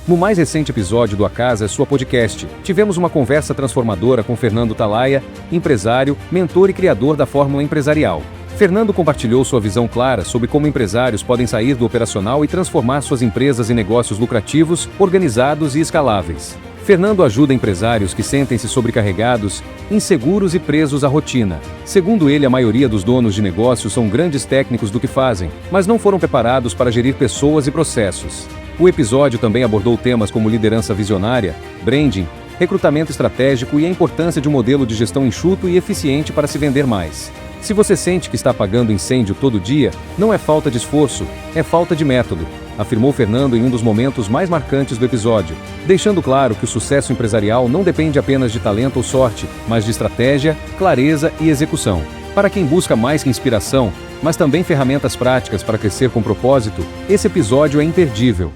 No mais recente episódio do A Casa é Sua Podcast, tivemos uma conversa transformadora com Fernando Talaia, empresário, mentor e criador da Fórmula Empresarial. Fernando compartilhou sua visão clara sobre como empresários podem sair do operacional e transformar suas empresas em negócios lucrativos, organizados e escaláveis. Fernando ajuda empresários que sentem-se sobrecarregados, inseguros e presos à rotina. Segundo ele, a maioria dos donos de negócios são grandes técnicos do que fazem, mas não foram preparados para gerir pessoas e processos. O episódio também abordou temas como liderança visionária, branding, recrutamento estratégico e a importância de um modelo de gestão enxuto e eficiente para se vender mais. Se você sente que está apagando incêndio todo dia, não é falta de esforço, é falta de método, afirmou Fernando em um dos momentos mais marcantes do episódio, deixando claro que o sucesso empresarial não depende apenas de talento ou sorte, mas de estratégia, clareza e execução. Para quem busca mais que inspiração, mas também ferramentas práticas para crescer com propósito, esse episódio é imperdível.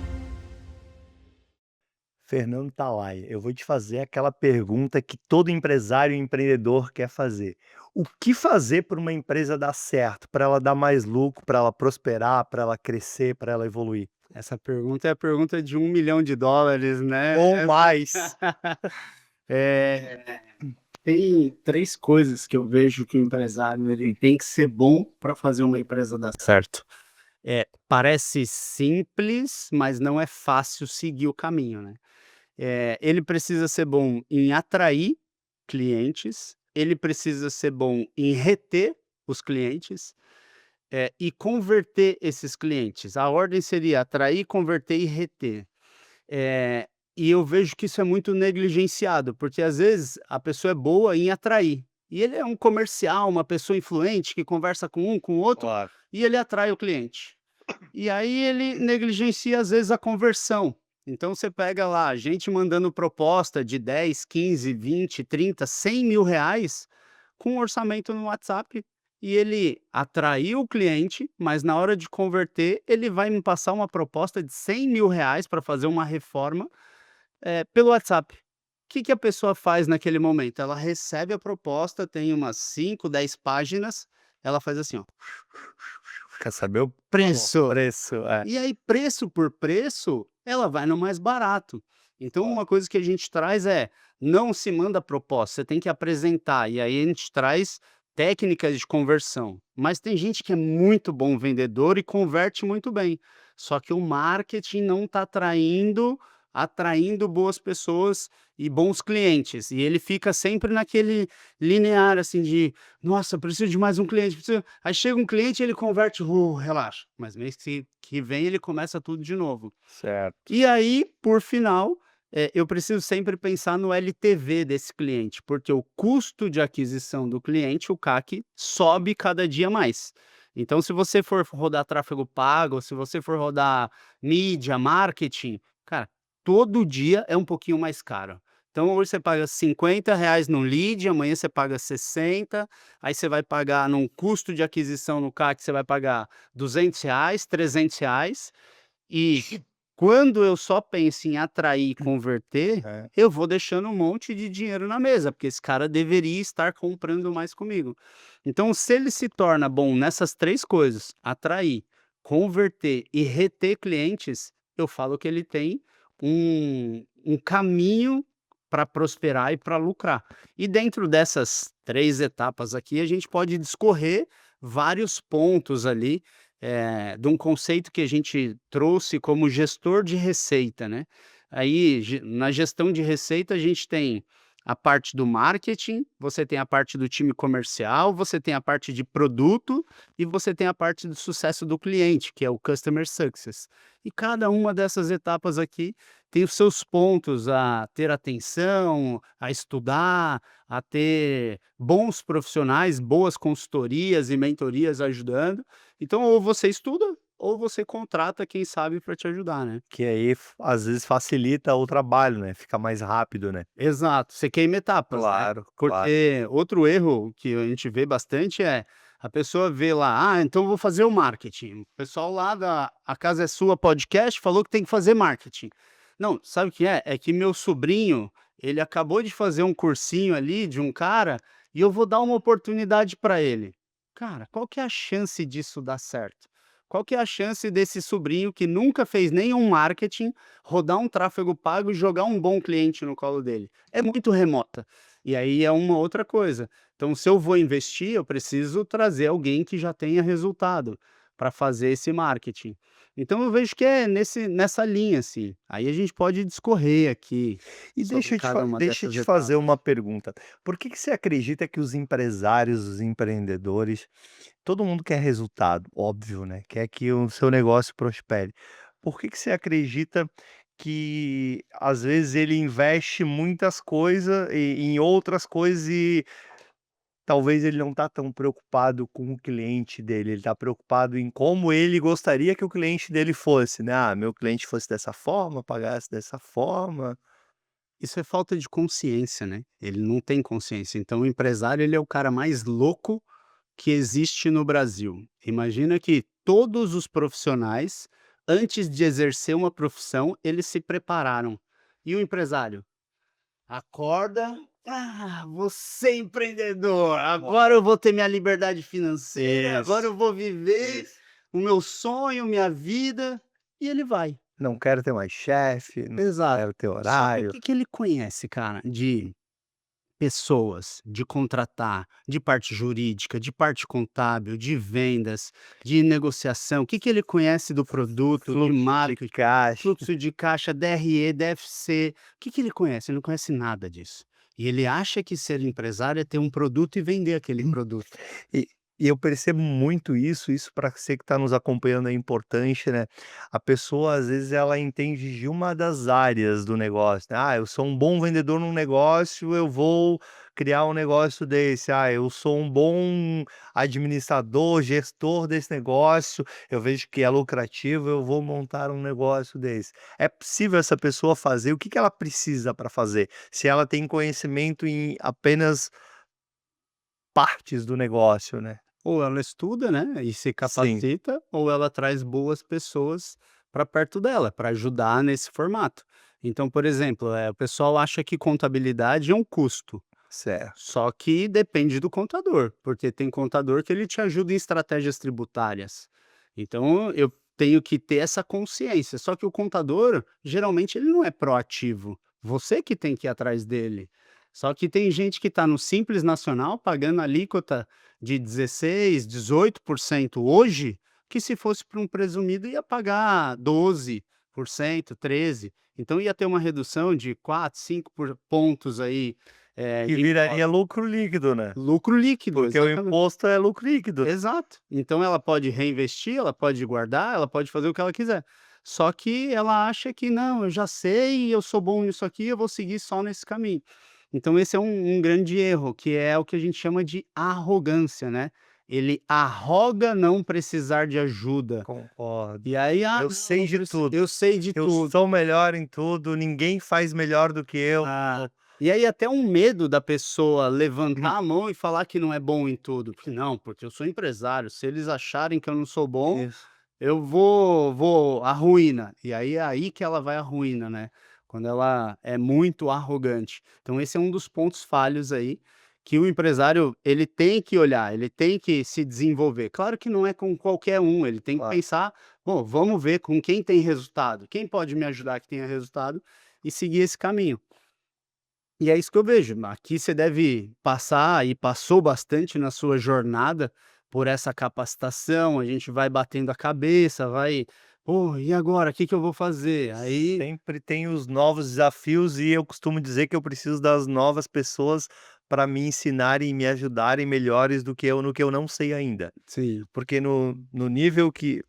Fernando Talaia, eu vou te fazer aquela pergunta que todo empresário e empreendedor quer fazer. O que fazer para uma empresa dar certo, para ela dar mais lucro, para ela prosperar, para ela crescer, para ela evoluir? Essa pergunta é a pergunta de $1 milhão, né? Ou mais. É, tem três coisas que eu vejo que o empresário ele tem que ser bom para fazer uma empresa dar certo. Parece simples, mas não é fácil seguir o caminho, né? Ele precisa ser bom em atrair clientes, ele precisa ser bom em reter os clientes, e converter esses clientes. A ordem seria atrair, converter e reter. Eh, e eu vejo que isso é muito negligenciado, porque às vezes a pessoa é boa em atrair. E ele é um comercial, uma pessoa influente que conversa com um, com o outro, Claro. e ele atrai o cliente. E aí ele negligencia às vezes a conversão. Então você pega lá, gente mandando proposta de 10, 15, 20, 30, R$ 100 mil com um orçamento no WhatsApp, e ele atraiu o cliente, mas na hora de converter, ele vai me passar uma proposta de R$ 100 mil para fazer uma reforma, pelo WhatsApp. O que que a pessoa faz naquele momento? Ela recebe a proposta, tem umas 5, 10 páginas, ela faz assim, ó, Quer saber o preço. preço? E aí, preço por preço, ela vai no mais barato. Então, uma coisa que a gente traz é, não se manda proposta, você tem que apresentar. E aí a gente traz técnicas de conversão. Mas tem gente que é muito bom vendedor e converte muito bem. Só que o marketing não está atraindo boas pessoas e bons clientes. E ele fica sempre naquele linear assim de, nossa, preciso de mais um cliente. Aí chega um cliente e ele converte, relaxa. Mas mês que vem ele começa tudo de novo. Certo. E aí, por final, eu preciso sempre pensar no LTV desse cliente, porque o custo de aquisição do cliente, o CAC, sobe cada dia mais. Então, se você for rodar tráfego pago, se você for rodar mídia, marketing, cara, todo dia é um pouquinho mais caro. Então, hoje você paga R$ 50 no lead, amanhã você paga 60, aí você vai pagar num custo de aquisição no CAC, você vai pagar R$ 200, R$ 300, e quando eu só penso em atrair e converter, É. eu vou deixando um monte de dinheiro na mesa, porque esse cara deveria estar comprando mais comigo. Então, se ele se torna bom nessas três coisas, atrair, converter e reter clientes, eu falo que ele tem um caminho para prosperar e para lucrar. E dentro dessas três etapas aqui, a gente pode discorrer vários pontos ali, de um conceito que a gente trouxe como gestor de receita, né. Aí, na gestão de receita, a gente tem a parte do marketing, você tem a parte do time comercial, você tem a parte de produto e você tem a parte do sucesso do cliente, que é o customer success. E cada uma dessas etapas aqui tem os seus pontos a ter atenção, a estudar, a ter bons profissionais, boas consultorias e mentorias ajudando. Então, ou você estuda, ou você contrata quem sabe para te ajudar, né. Que aí, às vezes, facilita o trabalho, né? Fica mais rápido, né? Exato, você queima etapas, né. Claro, claro. Porque outro erro que a gente vê bastante é, a pessoa vê lá: "Ah, então eu vou fazer o marketing". O pessoal lá da A Casa é Sua podcast falou que tem que fazer marketing. Não, sabe o que é? É que meu sobrinho, ele acabou de fazer um cursinho ali de um cara, e eu vou dar uma oportunidade para ele. Cara, qual que é a chance disso dar certo? Qual que é a chance desse sobrinho que nunca fez nenhum marketing, rodar um tráfego pago e jogar um bom cliente no colo dele? É muito remota. E aí é uma outra coisa. Então, se eu vou investir, eu preciso trazer alguém que já tenha resultado para fazer esse marketing. Então eu vejo que é nessa linha, assim. Aí a gente pode discorrer aqui E sobre cada uma deixa eu dessas te fazer etapas. uma pergunta. Por que que você acredita que os empresários, os empreendedores, todo mundo quer resultado, óbvio, né, quer que o seu negócio prospere. Por que que você acredita que, às vezes, ele investe muitas coisas em outras coisas e talvez ele não está tão preocupado com o cliente dele, ele está preocupado em como ele gostaria que o cliente dele fosse, né, "Ah, meu cliente fosse dessa forma, pagasse dessa forma". Isso é falta de consciência, né? Ele não tem consciência. Então o empresário, ele é o cara mais louco que existe no Brasil. Imagina que todos os profissionais, antes de exercer uma profissão, eles se prepararam. E o empresário? Acorda, vou ser empreendedor, agora eu vou ter minha liberdade financeira, agora Isso, eu vou viver isso. o meu sonho, minha vida, e ele vai. Não quero ter mais chefe, não Exato. quero ter Só que o horário. que que ele conhece, cara, de pessoas, de contratar, de parte jurídica, de parte contábil, de vendas, de negociação, o que que ele conhece do produto, de Fluxo de marketing, caixa. fluxo de caixa, DRE, DFC, o que que ele conhece? Ele não conhece nada disso. E ele acha que ser empresário é ter um produto e vender aquele produto. E e eu percebo muito isso para você que está nos acompanhando é importante, né. A pessoa, às vezes, ela entende de uma das áreas do negócio, né. "Ah, eu sou um bom vendedor num negócio, eu vou criar um negócio desse. Ah, eu sou um bom administrador, gestor desse negócio, eu vejo que é lucrativo, eu vou montar um negócio desse". É possível essa pessoa fazer o que que ela precisa para fazer, se ela tem conhecimento em apenas partes do negócio, né. Ou ela estuda, né, e se Sim, capacita, ou ela traz boas pessoas para perto dela, para ajudar nesse formato. Então, por exemplo, o pessoal acha que contabilidade é um custo. certo. Só que depende do contador, porque tem contador que ele te ajuda em estratégias tributárias. Então eu tenho que ter essa consciência. Só que o contador, geralmente, ele não é proativo. Você que tem que ir atrás dele. Só que tem gente que está no Simples Nacional pagando alíquota de 16, 18% hoje, que se fosse para um presumido ia pagar 12%, 13%. Então ia ter uma redução de 4, 5 pontos aí Que de viraria imposto. lucro líquido, né, Lucro líquido, porque o exatamente. imposto é lucro líquido. Exato. Então ela pode reinvestir, ela pode guardar, ela pode fazer o que ela quiser. Só que ela acha que: "Não, eu já sei, eu sou bom nisso aqui, eu vou seguir só nesse caminho". Então esse é um grande erro, que é o que a gente chama de arrogância, né. Ele arroga não precisar de ajuda. Concordo. E aí: "Ah, Eu não, sei não de preci tudo, eu sei de eu tudo". sou melhor em tudo, ninguém faz melhor do que eu. Ah, e aí até um medo da pessoa Uhum. levantar a mão e falar que não é bom em tudo, porque não, porque eu sou empresário, se eles acharem que eu não sou bom, Isso. eu vou à ruína, e aí é aí que ela vai à ruína, né, quando ela é muito arrogante. Então esse é um dos pontos falhos aí, que o empresário ele tem que olhar, ele tem que se desenvolver. Claro que não é com qualquer um, ele tem que Claro. pensar: "Bom, vamos ver com quem tem resultado, quem pode me ajudar que tenha resultado", e seguir esse caminho. E é isso que eu vejo. Aqui você deve passar e passou bastante na sua jornada por essa capacitação. A gente vai batendo a cabeça, vai, pô, e agora? O que que eu vou fazer? Aí, Sempre tem os novos desafios e eu costumo dizer que eu preciso das novas pessoas para me ensinarem e me ajudarem melhores do que eu no que eu não sei ainda. sim, Porque no nível que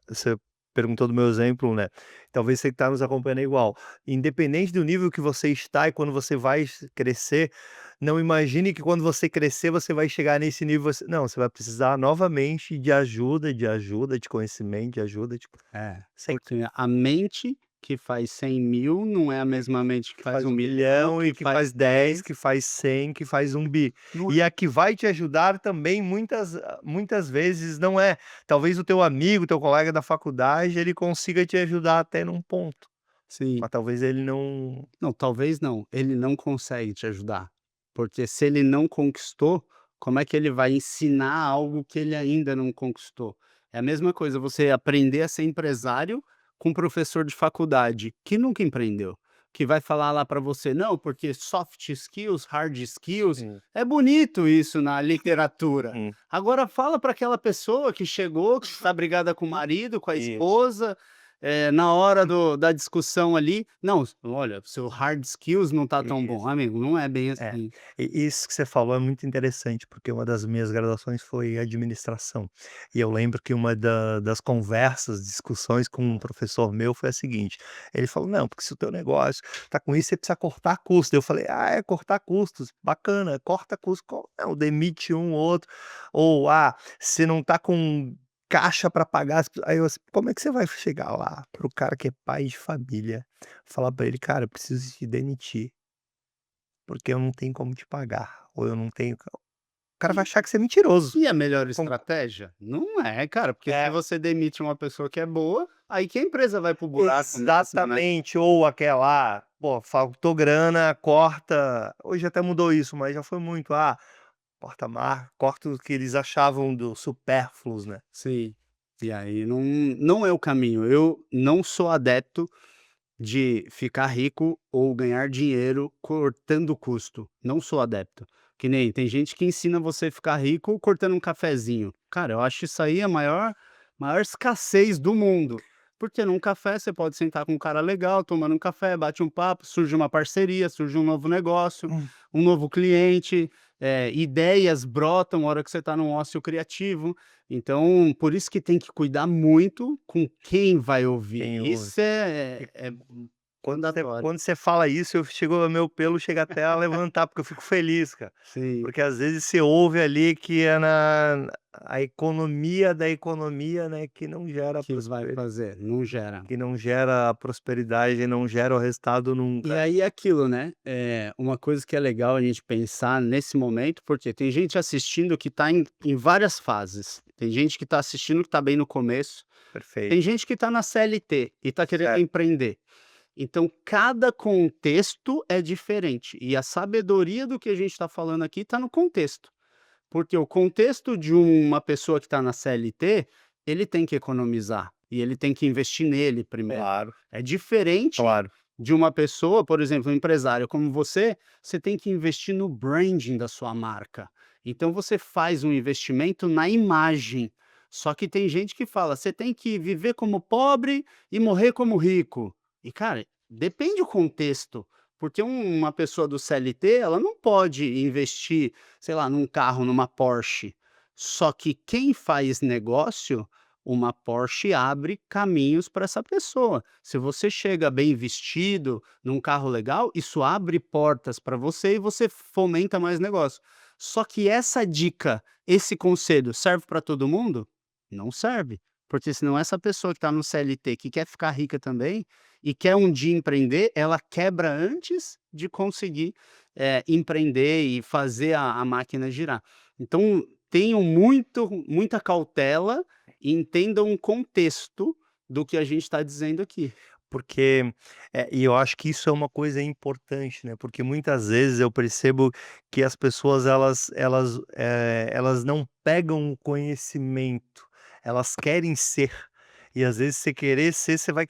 você perguntou do meu exemplo, né, talvez você que está nos acompanhando é igual. Independente do nível que você está e quando você vai crescer, não imagine que quando você crescer você vai chegar nesse nível, não, você vai precisar novamente de ajuda, de conhecimento, de ajuda, de sempre. porque a mente que faz 100.000 não é a mesma mente que Que faz faz um um milhão, milhão e que que faz faz 10, 10. que faz 100, que faz 1 bi. Não é. E a que vai te ajudar também muitas vezes não é talvez o teu amigo, teu colega da faculdade, ele consiga te ajudar até num ponto, Sim. mas talvez ele não. Não, talvez não, ele não consegue te ajudar, porque se ele não conquistou, como é que ele vai ensinar algo que ele ainda não conquistou? É a mesma coisa você aprender a ser empresário com um professor de faculdade que nunca empreendeu, que vai falar lá para você: "Não, porque soft skills, hard skills", Sim. é bonito isso na literatura. Hum. Agora fala para aquela pessoa que chegou, que está brigada com o marido, com a Isso. esposa, na hora da discussão ali: "Não, olha, seu hard skills não tá tão bom", Isso. amigo, não é bem É. assim. E isso que você falou é muito interessante, porque uma das minhas graduações foi administração. E eu lembro que uma das conversas, discussões com um professor meu foi a seguinte: ele falou: "Não, porque se o teu negócio tá com isso, você precisa cortar custos". Eu falei: "Ah, é cortar custos, bacana, corta custo, não, demite um, outro, ou se não tá com caixa para pagar aí eu assim, como é que você vai chegar lá para o cara que é pai de família, falar para ele: "Cara, eu preciso te demitir" porque eu não tenho como te pagar, ou eu não tenho o cara vai achar que você é mentiroso. E a melhor Com estratégia? Não é, cara, porque se É, você demite uma pessoa que é boa, aí que a empresa vai pro buraco mesmo, né. exatamente, ou aquela, pô, faltou grana, corta hoje até mudou isso, mas já foi muito, corta corta o que eles achavam do supérfluos, né. Sim. E aí não é o caminho. Eu não sou adepto de ficar rico ou ganhar dinheiro cortando custo, não sou adepto. Que nem tem gente que ensina você a ficar rico cortando um cafezinho. Cara, eu acho isso aí a maior escassez do mundo, porque num café você pode sentar com um cara legal, tomando um café, bate um papo, surge uma parceria, surge um novo negócio, Hum. um novo cliente, ideias brotam na hora que você está num ócio criativo. Então, por isso que tem que cuidar muito com quem vai ouvir. Quem ouve. Isso é fundatório. Quando você fala isso, eu chego meu pelo chega até a levantar, porque eu fico feliz, cara. Sim, Porque às vezes você ouve ali que é na a economia da economia, né, que não gera que vai fazer, não gera. que não gera prosperidade, não gera o resultado E nunca. aí é aquilo, né, uma coisa que é legal a gente pensar nesse momento, porque tem gente assistindo que está em várias fases. Tem gente que está assistindo que está bem no começo, Perfeito. tem gente que está na CLT e está querendo Certo. empreender. Então, cada contexto é diferente e a sabedoria do que a gente está falando aqui está no contexto. Porque o contexto de uma pessoa que está na CLT, ele tem que economizar e ele tem que investir nele primeiro. Claro, É diferente claro. de uma pessoa, por exemplo, um empresário como você tem que investir no branding da sua marca. Então você faz um investimento na imagem. Só que tem gente que fala: "Você tem que viver como pobre e morrer como rico". E cara, depende do contexto, porque uma pessoa do CLT, ela não pode investir, sei lá, num carro, numa Porsche. Só que quem faz negócio, uma Porsche abre caminhos para essa pessoa. Se você chega bem vestido, num carro legal, isso abre portas para você e você fomenta mais negócio. Só que essa dica, esse conselho serve para todo mundo? Não serve. Porque senão essa pessoa que está no CLT, que quer ficar rica também e quer um dia empreender, ela quebra antes de conseguir empreender e fazer a máquina girar. Então, tenham muita cautela e entendam o contexto do que a gente está dizendo aqui. Porque, e eu acho que isso é uma coisa importante, né, porque muitas vezes eu percebo que as pessoas elas não pegam o conhecimento, elas querem ser, e às vezes você querer ser, você vai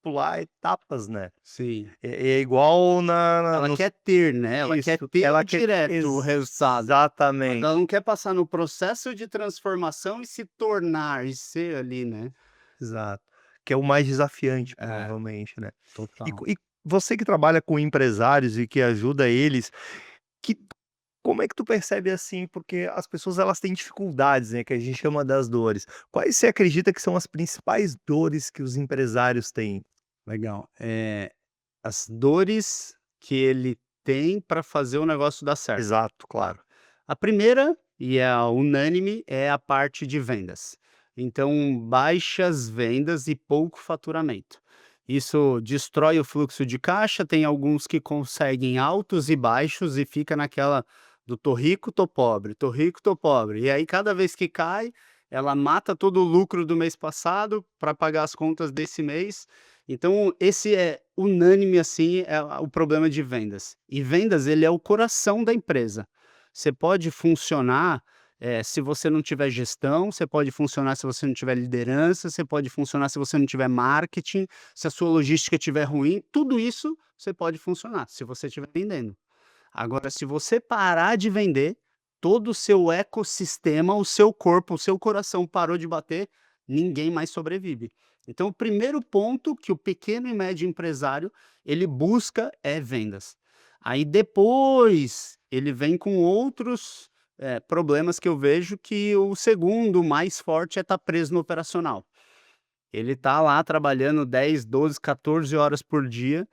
pular etapas, né. Sim. É igual na Ela nos quer ter, né, ela quer isso, ter ela quer direto o resultado, mas exatamente, ela não quer passar no processo de transformação e se tornar e ser ali, né. exato, que é o mais desafiante É, provavelmente, né. total. E você que trabalha com empresários e que ajuda eles, que como é que tu percebe, assim, porque as pessoas elas têm dificuldades, né, que a gente chama das dores. Quais você acredita que são as principais dores que os empresários têm? Legal. As dores que ele tem para fazer o negócio dar certo. Exato, Tá. claro. A primeira, e é a unânime, é a parte de vendas. Então, baixas vendas e pouco faturamento. Isso destrói o fluxo de caixa, tem alguns que conseguem altos e baixos e fica naquela do tô rico, tô pobre, tô rico, tô pobre. E aí cada vez que cai, ela mata todo o lucro do mês passado para pagar as contas desse mês. Então, esse é unânime assim, é o problema de vendas. E vendas, ele é o coração da empresa. Você pode funcionar, se você não tiver gestão, você pode funcionar se você não tiver liderança, você pode funcionar se você não tiver marketing, se a sua logística estiver ruim, tudo isso você pode funcionar, se você estiver vendendo. Agora, se você parar de vender, todo o seu ecossistema, o seu corpo, o seu coração parou de bater, ninguém mais sobrevive. Então, o primeiro ponto que o pequeno e médio empresário ele busca é vendas. Aí depois ele vem com outros problemas que eu vejo que o segundo mais forte é estar preso no operacional. Ele tá lá trabalhando 10, 12, 14 horas por dia,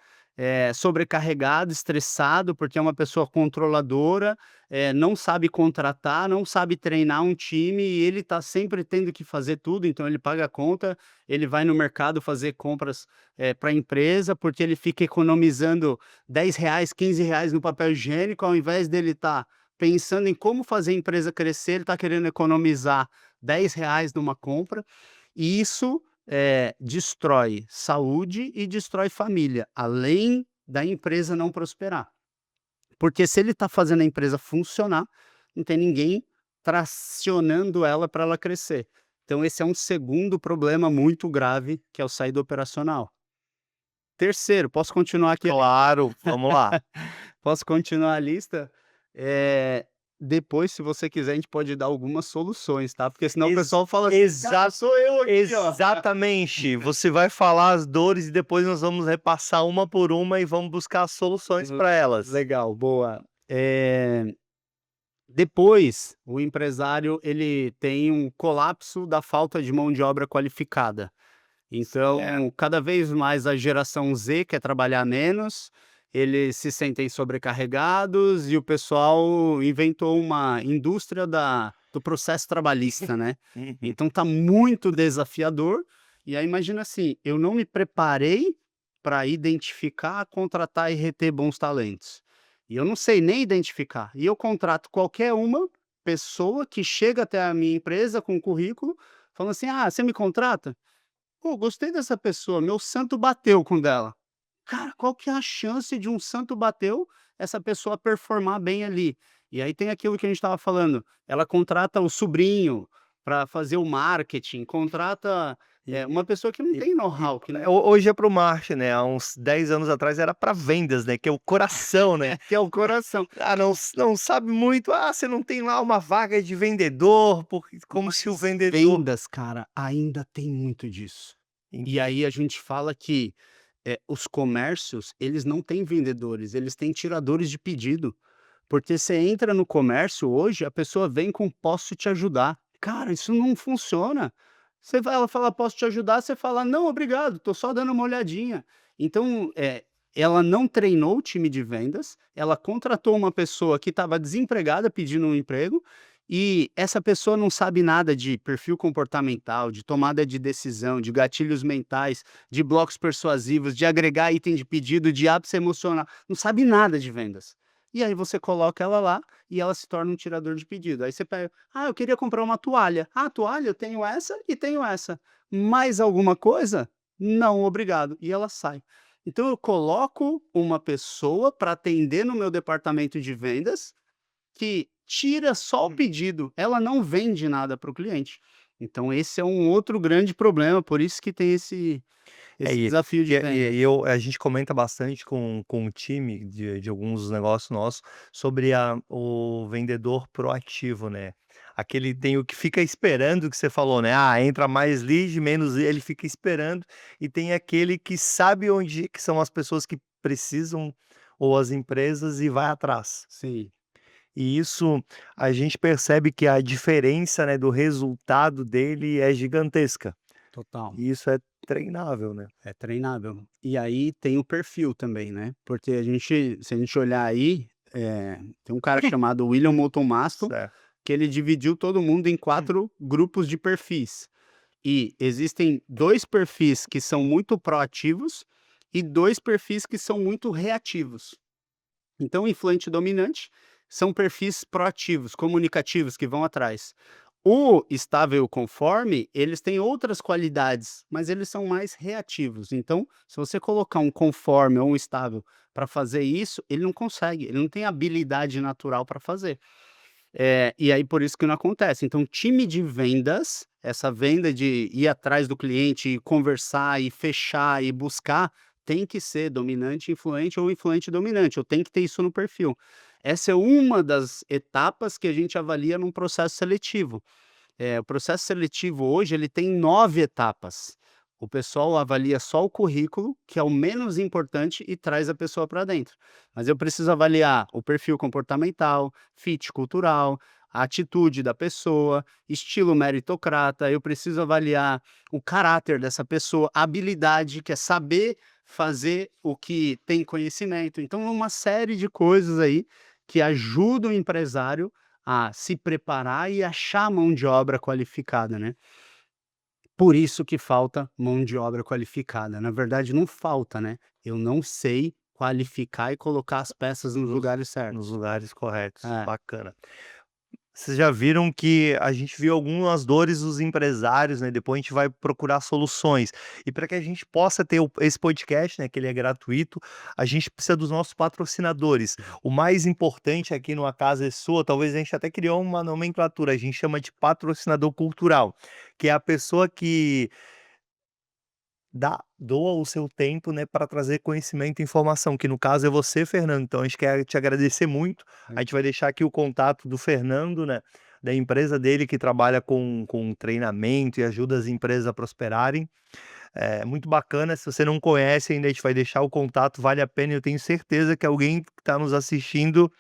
sobrecarregado, estressado, porque é uma pessoa controladora, não sabe contratar, não sabe treinar um time e ele tá sempre tendo que fazer tudo, então ele paga a conta, ele vai no mercado fazer compras, para a empresa, porque ele fica economizando R$ 10, R$ 15 no papel higiênico, ao invés dele estar pensando em como fazer a empresa crescer, ele tá querendo economizar R$ 10 numa compra, e isso destrói saúde e destrói família, além da empresa não prosperar. Porque se ele está fazendo a empresa funcionar, não tem ninguém tracionando ela para ela crescer. Então esse é um segundo problema muito grave, que é o saído operacional. Terceiro, posso continuar aqui? Claro, vamos lá. Posso continuar a lista? Depois, se você quiser, a gente pode dar algumas soluções, tá? Porque senão o pessoal fala assim: "Cara, sou eu aqui, ó". Exatamente. Você vai falar as dores e depois nós vamos repassar uma por uma e vamos buscar as soluções para elas. Legal, boa. Depois, o empresário ele tem um colapso da falta de mão de obra qualificada. Então, cada vez mais a geração Z quer trabalhar menos, eles se sentem sobrecarregados e o pessoal inventou uma indústria do processo trabalhista, né? Uhum. Então tá muito desafiador. E aí imagina assim, eu não me preparei para identificar, contratar e reter bons talentos. E eu não sei nem identificar. E eu contrato qualquer uma pessoa que chega até a minha empresa com um currículo, falando assim: "Ah, você me contrata? Pô, gostei dessa pessoa, meu santo bateu com dela". Cara, qual que é a chance de um santo bateu, essa pessoa performar bem ali? E aí tem aquilo que a gente estava falando, ela contrata o sobrinho para fazer o marketing, contrata, uma pessoa que não tem know-how, que não Hoje é para o marketing, né, há uns 10 anos atrás era para vendas, né, que é o coração, né. que é o coração. Ah, não sabe muito, você não tem lá uma vaga de vendedor, porque como se o Mas vendedor vendas, cara, ainda tem muito disso. En E aí a gente fala que, os comércios, eles não têm vendedores, eles têm tiradores de pedido. Porque você entra no comércio hoje, a pessoa vem com "posso te ajudar". Cara, isso não funciona. Você vai ela fala: "Posso te ajudar", você fala: "Não, obrigado, tô só dando uma olhadinha". Então, ela não treinou o time de vendas, ela contratou uma pessoa que estava desempregada pedindo um emprego, e essa pessoa não sabe nada de perfil comportamental, de tomada de decisão, de gatilhos mentais, de blocos persuasivos, de agregar item de pedido, de ápice emocional, não sabe nada de vendas. E aí você coloca ela lá e ela se torna um tirador de pedido. Aí você pega: "Ah, eu queria comprar uma toalha". "Ah, toalha? Eu tenho essa e tenho essa. Mais alguma coisa?". "Não, obrigado". E ela sai. Então eu coloco uma pessoa para atender no meu departamento de vendas, que tira só o pedido, ela não vende nada para o cliente. Então esse é um outro grande problema, por isso que tem esse e desafio de e vendas. a gente comenta bastante com o time de alguns negócios nossos sobre o vendedor proativo, né. Aquele tem o que fica esperando, que você falou, né, entra mais lead, menos ele fica esperando, e tem aquele que sabe onde que são as pessoas que precisam ou as empresas e vai atrás. Sim, E isso a gente percebe que a diferença, né, do resultado dele é gigantesca. total. E isso é treinável, né. É treinável. E aí tem o perfil também, né, porque se a gente olhar aí, tem um cara chamado William Moulton Marston, Certo. que ele dividiu todo mundo em 4 grupos de perfis. E existem 2 perfis que são muito proativos e 2 perfis que são muito reativos. Então, o influente dominante são perfis proativos, comunicativos, que vão atrás. O estável e o conforme, eles têm outras qualidades, mas eles são mais reativos. Então, se você colocar um conforme ou um estável para fazer isso, ele não consegue, ele não tem habilidade natural para fazer. E aí por isso que não acontece. Então, time de vendas, essa venda de ir atrás do cliente, e conversar, e fechar, e buscar, tem que ser dominante, influente ou influente dominante. Eu tenho que ter isso no perfil. Essa é uma das etapas que a gente avalia num processo seletivo. O processo seletivo hoje ele tem 9 etapas. O pessoal avalia só o currículo, que é o menos importante, e traz a pessoa para dentro. Mas eu preciso avaliar o perfil comportamental, fit cultural, a atitude da pessoa, estilo meritocrata, eu preciso avaliar o caráter dessa pessoa, a habilidade, que é saber fazer o que tem conhecimento. Então, uma série de coisas aí que ajudam o empresário a se preparar e achar mão de obra qualificada, né. Por isso que falta mão de obra qualificada, na verdade não falta, né, eu não sei qualificar e colocar as peças nos Nos lugares nos certos. lugares corretos, É, bacana. Vocês já viram que a gente viu algumas dores dos empresários, né, depois a gente vai procurar soluções. E para que a gente possa ter esse podcast, né, que ele é gratuito, a gente precisa dos nossos patrocinadores. O mais importante aqui no A Casa é Sua, talvez a gente até criou uma nomenclatura, a gente chama de patrocinador cultural, que é a pessoa que doa o seu tempo, né, para trazer conhecimento e informação, que no caso é você, Fernando. Então a gente quer te agradecer muito. A gente vai deixar aqui o contato do Fernando, né, da empresa dele que trabalha com treinamento e ajuda as empresas a prosperarem. É muito bacana, se você não conhece ainda, a gente vai deixar o contato, vale a pena, eu tenho certeza que alguém que está nos assistindo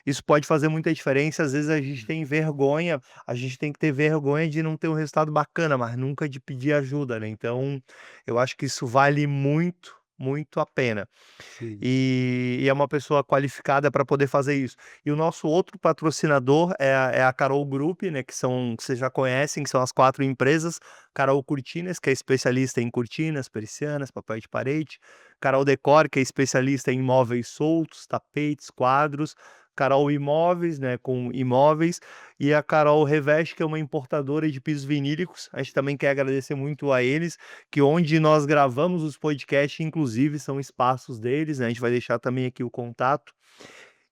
isso pode fazer muita diferença, às vezes a gente tem vergonha, a gente tem que ter vergonha de não ter um resultado bacana, mas nunca de pedir ajuda, né, então, eu acho que isso vale muito, muito a pena. sim. E é uma pessoa qualificada para poder fazer isso. E o nosso outro patrocinador é a Carol Group, né, que vocês já conhecem, que são as 4 empresas, Carol Cortinas, que é especialista em cortinas, persianas, papel de parede, Carol Decor, que é especialista em móveis soltos, tapetes, quadros, Carol Imóveis, né, com imóveis, e a Carol Reveste, que é uma importadora de pisos vinílicos. A gente também quer agradecer muito a eles, que onde nós gravamos os podcasts, inclusive, são espaços deles, né, a gente vai deixar também aqui o contato.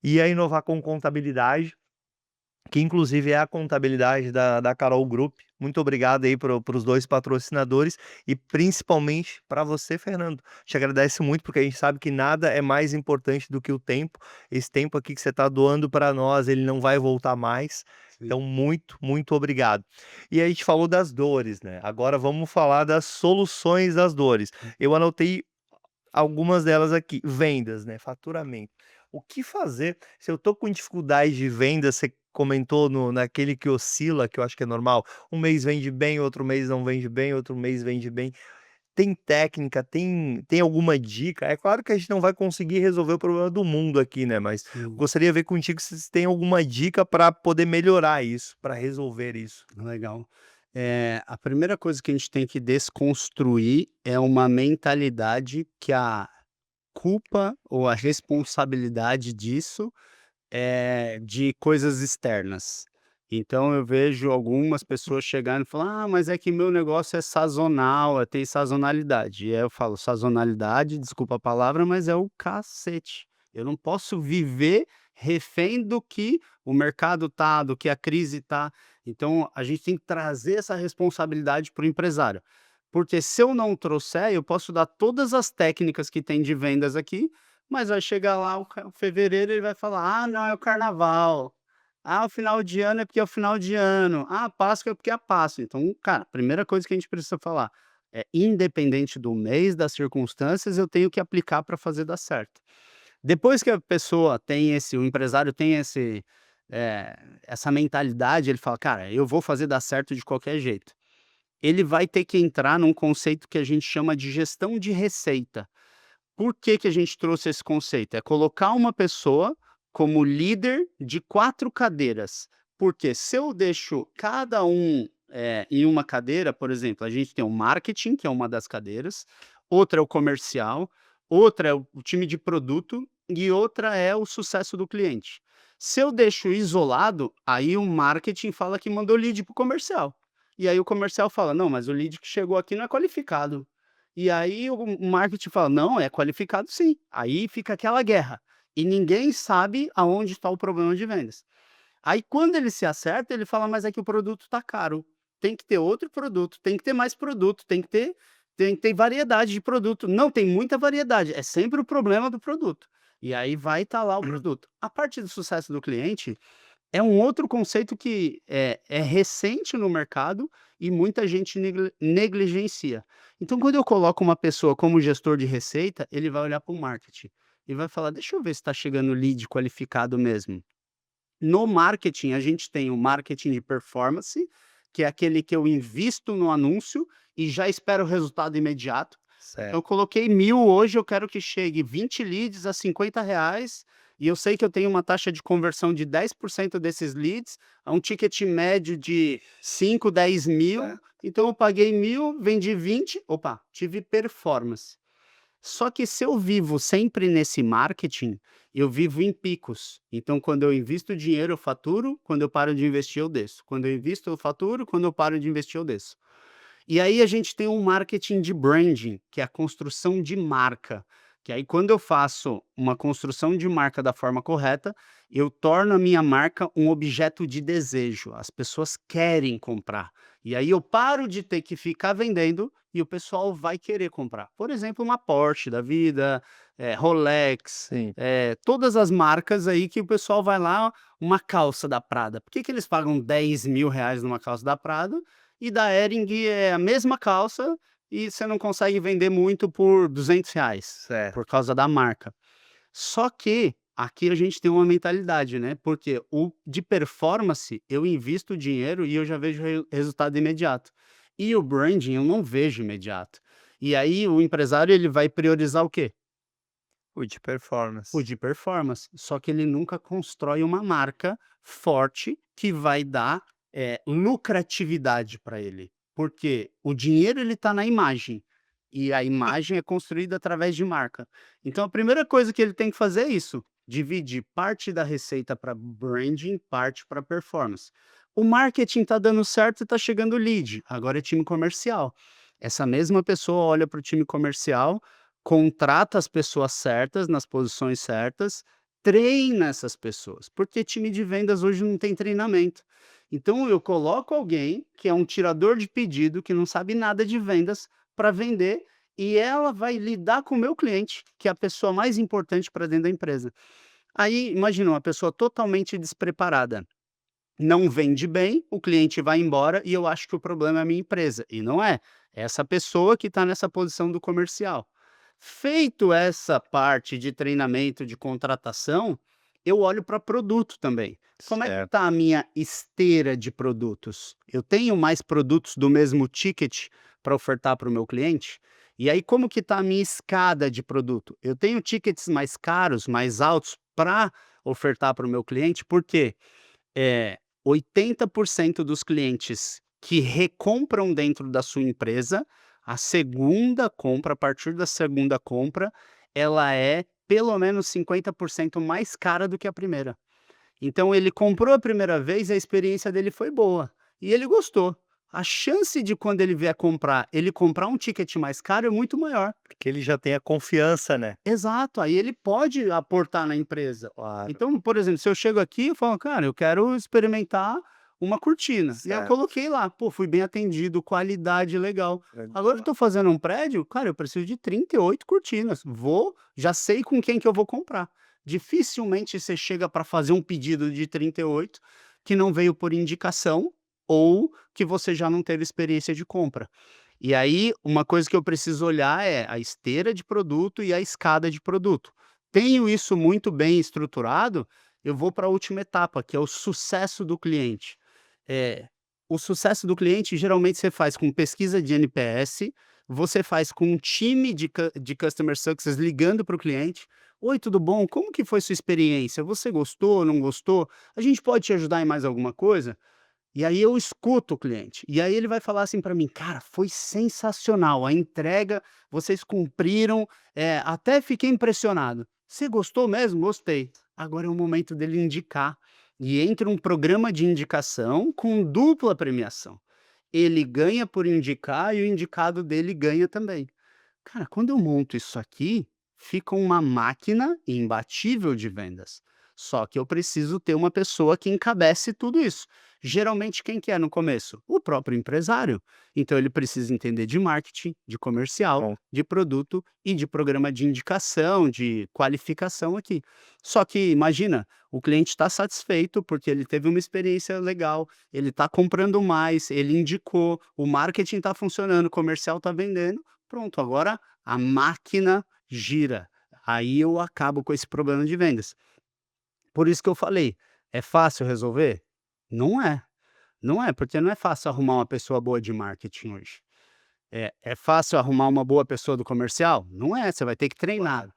E a Inovar com Contabilidade, que inclusive é a contabilidade da Carol Group. Muito obrigado aí para os 2 patrocinadores e principalmente para você, Fernando. Te agradece muito, porque a gente sabe que nada é mais importante do que o tempo. Esse tempo aqui que você está doando para nós, ele não vai voltar mais. Sim. Então, muito, muito obrigado. E a gente falou das dores, né? Agora vamos falar das soluções das dores. Eu anotei algumas delas aqui, vendas, né, faturamento. O que fazer se eu tô com dificuldade de venda, você comentou no naquele que oscila, que eu acho que é normal, um mês vende bem, outro mês não vende bem, outro mês vende bem. Tem técnica, tem alguma dica? É claro que a gente não vai conseguir resolver o problema do mundo aqui, né, mas Sim, gostaria de ver contigo se você tem alguma dica para poder melhorar isso, para resolver isso. legal. A primeira coisa que a gente tem que desconstruir é uma mentalidade que a culpa ou a responsabilidade disso de coisas externas. Então eu vejo algumas pessoas chegarem e falar: "Ah, mas é que meu negócio é sazonal, tem sazonalidade". E aí eu falo: "Sazonalidade, desculpa a palavra, mas é o cacete. Eu não posso viver refém do que o mercado tá, do que a crise tá". Então a gente tem que trazer essa responsabilidade para o empresário. Porque se eu não trouxer, eu posso dar todas as técnicas que tem de vendas aqui, mas vai chegar lá o fevereiro, ele vai falar: "Ah, não, é o carnaval. Ah, o final de ano é porque é o final de ano. Ah, a Páscoa é porque é a Páscoa". Então, cara, a primeira coisa que a gente precisa falar é: independente do mês, das circunstâncias, eu tenho que aplicar para fazer dar certo. Depois que a pessoa tem o empresário tem essa mentalidade, ele fala: "Cara, eu vou fazer dar certo de qualquer jeito". Ele vai ter que entrar num conceito que a gente chama de gestão de receita. Por que que a gente trouxe esse conceito? É colocar uma pessoa como líder de 4 cadeiras, porque se eu deixo cada um, em uma cadeira, por exemplo, a gente tem o marketing, que é uma das cadeiras, outra é o comercial, outra é o time de produto e outra é o sucesso do cliente. Se eu deixo isolado, aí o marketing fala que mandou lead para o comercial, e aí o comercial fala: "Não, mas o lead que chegou aqui não é qualificado". E aí o marketing fala: "Não, é qualificado sim". Aí fica aquela guerra, e ninguém sabe aonde está o problema de vendas. Aí quando ele se acerta, ele fala: "Mas é que o produto tá caro, tem que ter outro produto, tem que ter mais produto, tem que ter variedade de produto". Não, tem muita variedade, é sempre o problema do produto. E aí vai estar lá o produto. A parte do sucesso do cliente é um outro conceito que é recente no mercado e muita gente negligencia. Então, quando eu coloco uma pessoa como gestor de receita, ele vai olhar para o marketing e vai falar: "Deixa eu ver se está chegando lead qualificado mesmo". No marketing, a gente tem o marketing de performance, que é aquele que eu invisto no anúncio e já espero o resultado imediato. Então, eu Certo. coloquei 1.000 hoje, eu quero que chegue 20 leads a R$ 50, e eu sei que eu tenho uma taxa de conversão de 10% desses leads, a um ticket médio de 5, 10 mil. Certo. Então eu paguei 1.000, vendi 20, opa, tive performance. Só que se eu vivo sempre nesse marketing, eu vivo em picos. Então, quando eu invisto dinheiro, eu faturo, quando eu paro de investir, eu desço. Quando eu invisto, eu faturo, quando eu paro de investir, eu desço. E aí a gente tem um marketing de branding, que é a construção de marca. Que aí, quando eu faço uma construção de marca da forma correta, eu torno a minha marca um objeto de desejo. As pessoas querem comprar. E aí eu paro de ter que ficar vendendo e o pessoal vai querer comprar. Por exemplo, uma Porsche da vida, Rolex, Sim. todas as marcas aí que o pessoal vai lá, uma calça da Prada. Por que que eles pagam R$ 10.000 numa calça da Prada e da Hering é a mesma calça e você não consegue vender muito por R$ 200, Certo. por causa da marca? Só que aqui a gente tem uma mentalidade, né, porque o de performance, eu invisto dinheiro e eu já vejo resultado imediato. E o branding eu não vejo imediato. E aí o empresário ele vai priorizar o quê? O de O performance. de performance, só que ele nunca constrói uma marca forte que vai dar, lucratividade para ele, porque o dinheiro ele está na imagem, e a imagem é construída através de marca. Então a primeira coisa que ele tem que fazer é isso, dividir parte da receita para branding, parte para performance. O marketing está dando certo e está chegando lead, agora é time comercial. Essa mesma pessoa olha para o time comercial, contrata as pessoas certas, nas posições certas, treina essas pessoas, porque time de vendas hoje não tem treinamento. Então eu coloco alguém que é um tirador de pedido, que não sabe nada de vendas, para vender, e ela vai lidar com o meu cliente, que é a pessoa mais importante para dentro da empresa. Aí, imagina uma pessoa totalmente despreparada, não vende bem, o cliente vai embora e eu acho que o problema é a minha empresa, e não é. É essa pessoa que está nessa posição do comercial. Feito essa parte de treinamento, de contratação, eu olho para produto também. Como é que Certo. está a minha esteira de produtos? Eu tenho mais produtos do mesmo ticket para ofertar para o meu cliente? E aí, como que está a minha escada de produto? Eu tenho tickets mais caros, mais altos para ofertar para o meu cliente, por quê? 80% dos clientes que recompram dentro da sua empresa, a segunda compra, a partir da segunda compra, ela é pelo menos 50% mais cara do que a primeira. Então ele comprou a primeira vez, a experiência dele foi boa e ele gostou. A chance de quando ele vier comprar, ele comprar um ticket mais caro é muito maior. Porque ele já tem a confiança, né. Exato, aí ele pode aportar na empresa. Claro. Então, por exemplo, se eu chego aqui e falo: "Cara, eu quero experimentar uma cortina", e aí eu Certo. coloquei lá, pô, fui bem atendido, qualidade legal. Agora eu Legal. tô fazendo um prédio, cara, eu preciso de 38 cortinas, já sei com quem que eu vou comprar. Dificilmente você chega para fazer um pedido de 38 que não veio por indicação ou que você já não teve experiência de compra. E aí, uma coisa que eu preciso olhar é a esteira de produto e a escada de produto. Tenho isso muito bem estruturado, eu vou para a última etapa, que é o sucesso do cliente. Eh, o sucesso do cliente, geralmente, você faz com pesquisa de NPS, você faz com um time de customer success ligando para o cliente: "Oi, tudo bom? Como que foi sua experiência? Você gostou, não gostou? A gente pode te ajudar em mais alguma coisa?" E aí eu escuto o cliente, e aí ele vai falar assim para mim: "Cara, foi sensacional, a entrega, vocês cumpriram, até fiquei impressionado. Você gostou mesmo? Gostei." Agora é o momento dele indicar, e entra um programa de indicação com dupla premiação. Ele ganha por indicar e o indicado dele ganha também. Cara, quando eu monto isso aqui, fica uma máquina imbatível de vendas. Só que eu preciso ter uma pessoa que encabece tudo isso. Geralmente, quem que é no começo? O próprio empresário. Então, ele precisa entender de marketing, de comercial, Bom, de produto e de programa de indicação, de qualificação aqui. Só que, imagina, o cliente está satisfeito porque ele teve uma experiência legal, ele está comprando mais, ele indicou, o marketing está funcionando, o comercial está vendendo. Pronto, agora a máquina gira. Aí eu acabo com esse problema de vendas. Por isso que eu falei, é fácil resolver? Não é. Não é, porque não é fácil arrumar uma pessoa boa de marketing hoje. É fácil arrumar uma boa pessoa do comercial? Não é, você vai ter que treinar. claro.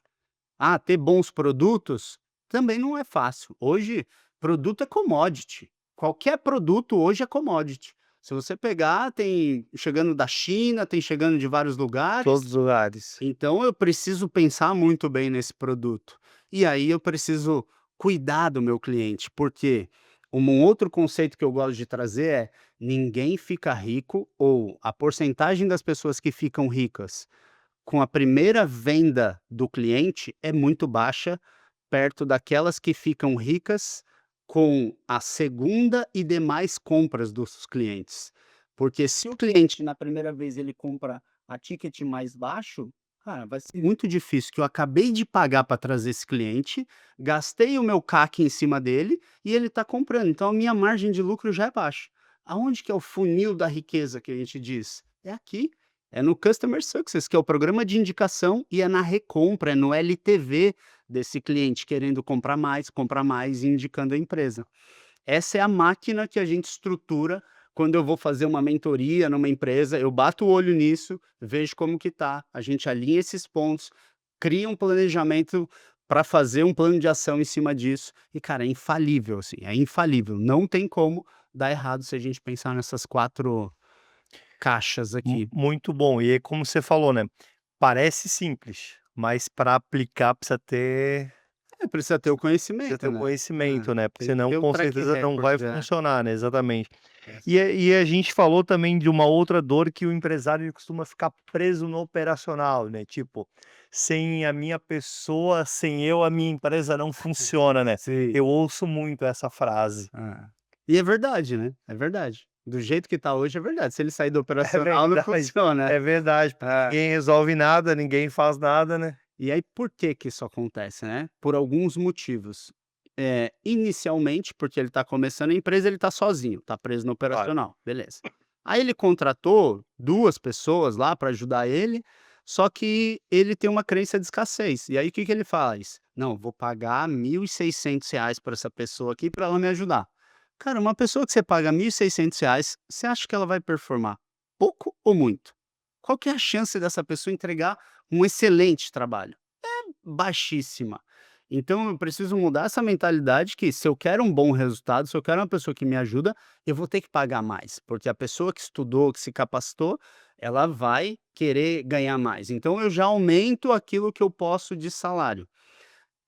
Ah, ter bons produtos? Também não é fácil. Hoje, produto é commodity. Qualquer produto hoje é commodity. Se você pegar, tem chegando da China, tem chegando de vários Todos lugares. os lugares. Então eu preciso pensar muito bem nesse produto. E aí eu preciso cuidar do meu cliente, porque um outro conceito que eu gosto de trazer é: ninguém fica rico, ou a porcentagem das pessoas que ficam ricas com a primeira venda do cliente é muito baixa, perto daquelas que ficam ricas com a segunda e demais compras dos clientes. Porque se o cliente na primeira vez ele compra a ticket mais baixo, cara, vai ser muito difícil, que eu acabei de pagar para trazer esse cliente, gastei o meu CAC em cima dele e ele está comprando. Então a minha margem de lucro já é baixa. Aonde que é o funil da riqueza que a gente diz? É aqui. É no Customer Success, que é o programa de indicação, e é na recompra, é no LTV desse cliente querendo comprar mais e indicando a empresa. Essa é a máquina que a gente estrutura quando eu vou fazer uma mentoria numa empresa, eu bato o olho nisso, vejo como que tá, a gente alinha esses pontos, cria um planejamento para fazer um plano de ação em cima disso e, cara, é infalível, assim, é infalível. Não tem como dar errado se a gente pensar nessas 4 caixas aqui. Muito bom. E aí, como você falou, né, parece simples, mas para aplicar Precisa ter o precisa conhecimento, ter o né. conhecimento, né, porque Tem que senão ter o com track certeza não vai record, funcionar, né, exatamente. é. E a gente falou também de uma outra dor que o empresário ele costuma ficar preso no operacional, né, tipo, sem a minha pessoa, sem eu, a minha empresa não funciona, né. Sim. Eu ouço muito essa frase. E é verdade, né, é verdade. Do jeito que tá hoje é verdade, se ele sair do É operacional não verdade, funciona. é verdade. É. Ninguém resolve nada, ninguém faz nada, né. E aí por que que isso acontece, né? Por alguns motivos. Inicialmente, porque ele está começando a empresa, ele está sozinho, está preso no Claro. operacional, beleza. Aí ele contratou 2 pessoas lá para ajudar ele, só que ele tem uma crença de escassez. E aí o que que ele faz? "Não, vou pagar R$ 1.600 para essa pessoa aqui para ela me ajudar". Cara, uma pessoa que você paga R$ 1.600, você acha que ela vai performar pouco ou muito? Qual que é a chance dessa pessoa entregar um excelente trabalho? Baixíssima. Então eu preciso mudar essa mentalidade que, se eu quero um bom resultado, se eu quero uma pessoa que me ajuda, eu vou ter que pagar mais, porque a pessoa que estudou, que se capacitou, ela vai querer ganhar mais. Então eu já aumento aquilo que eu posso de salário.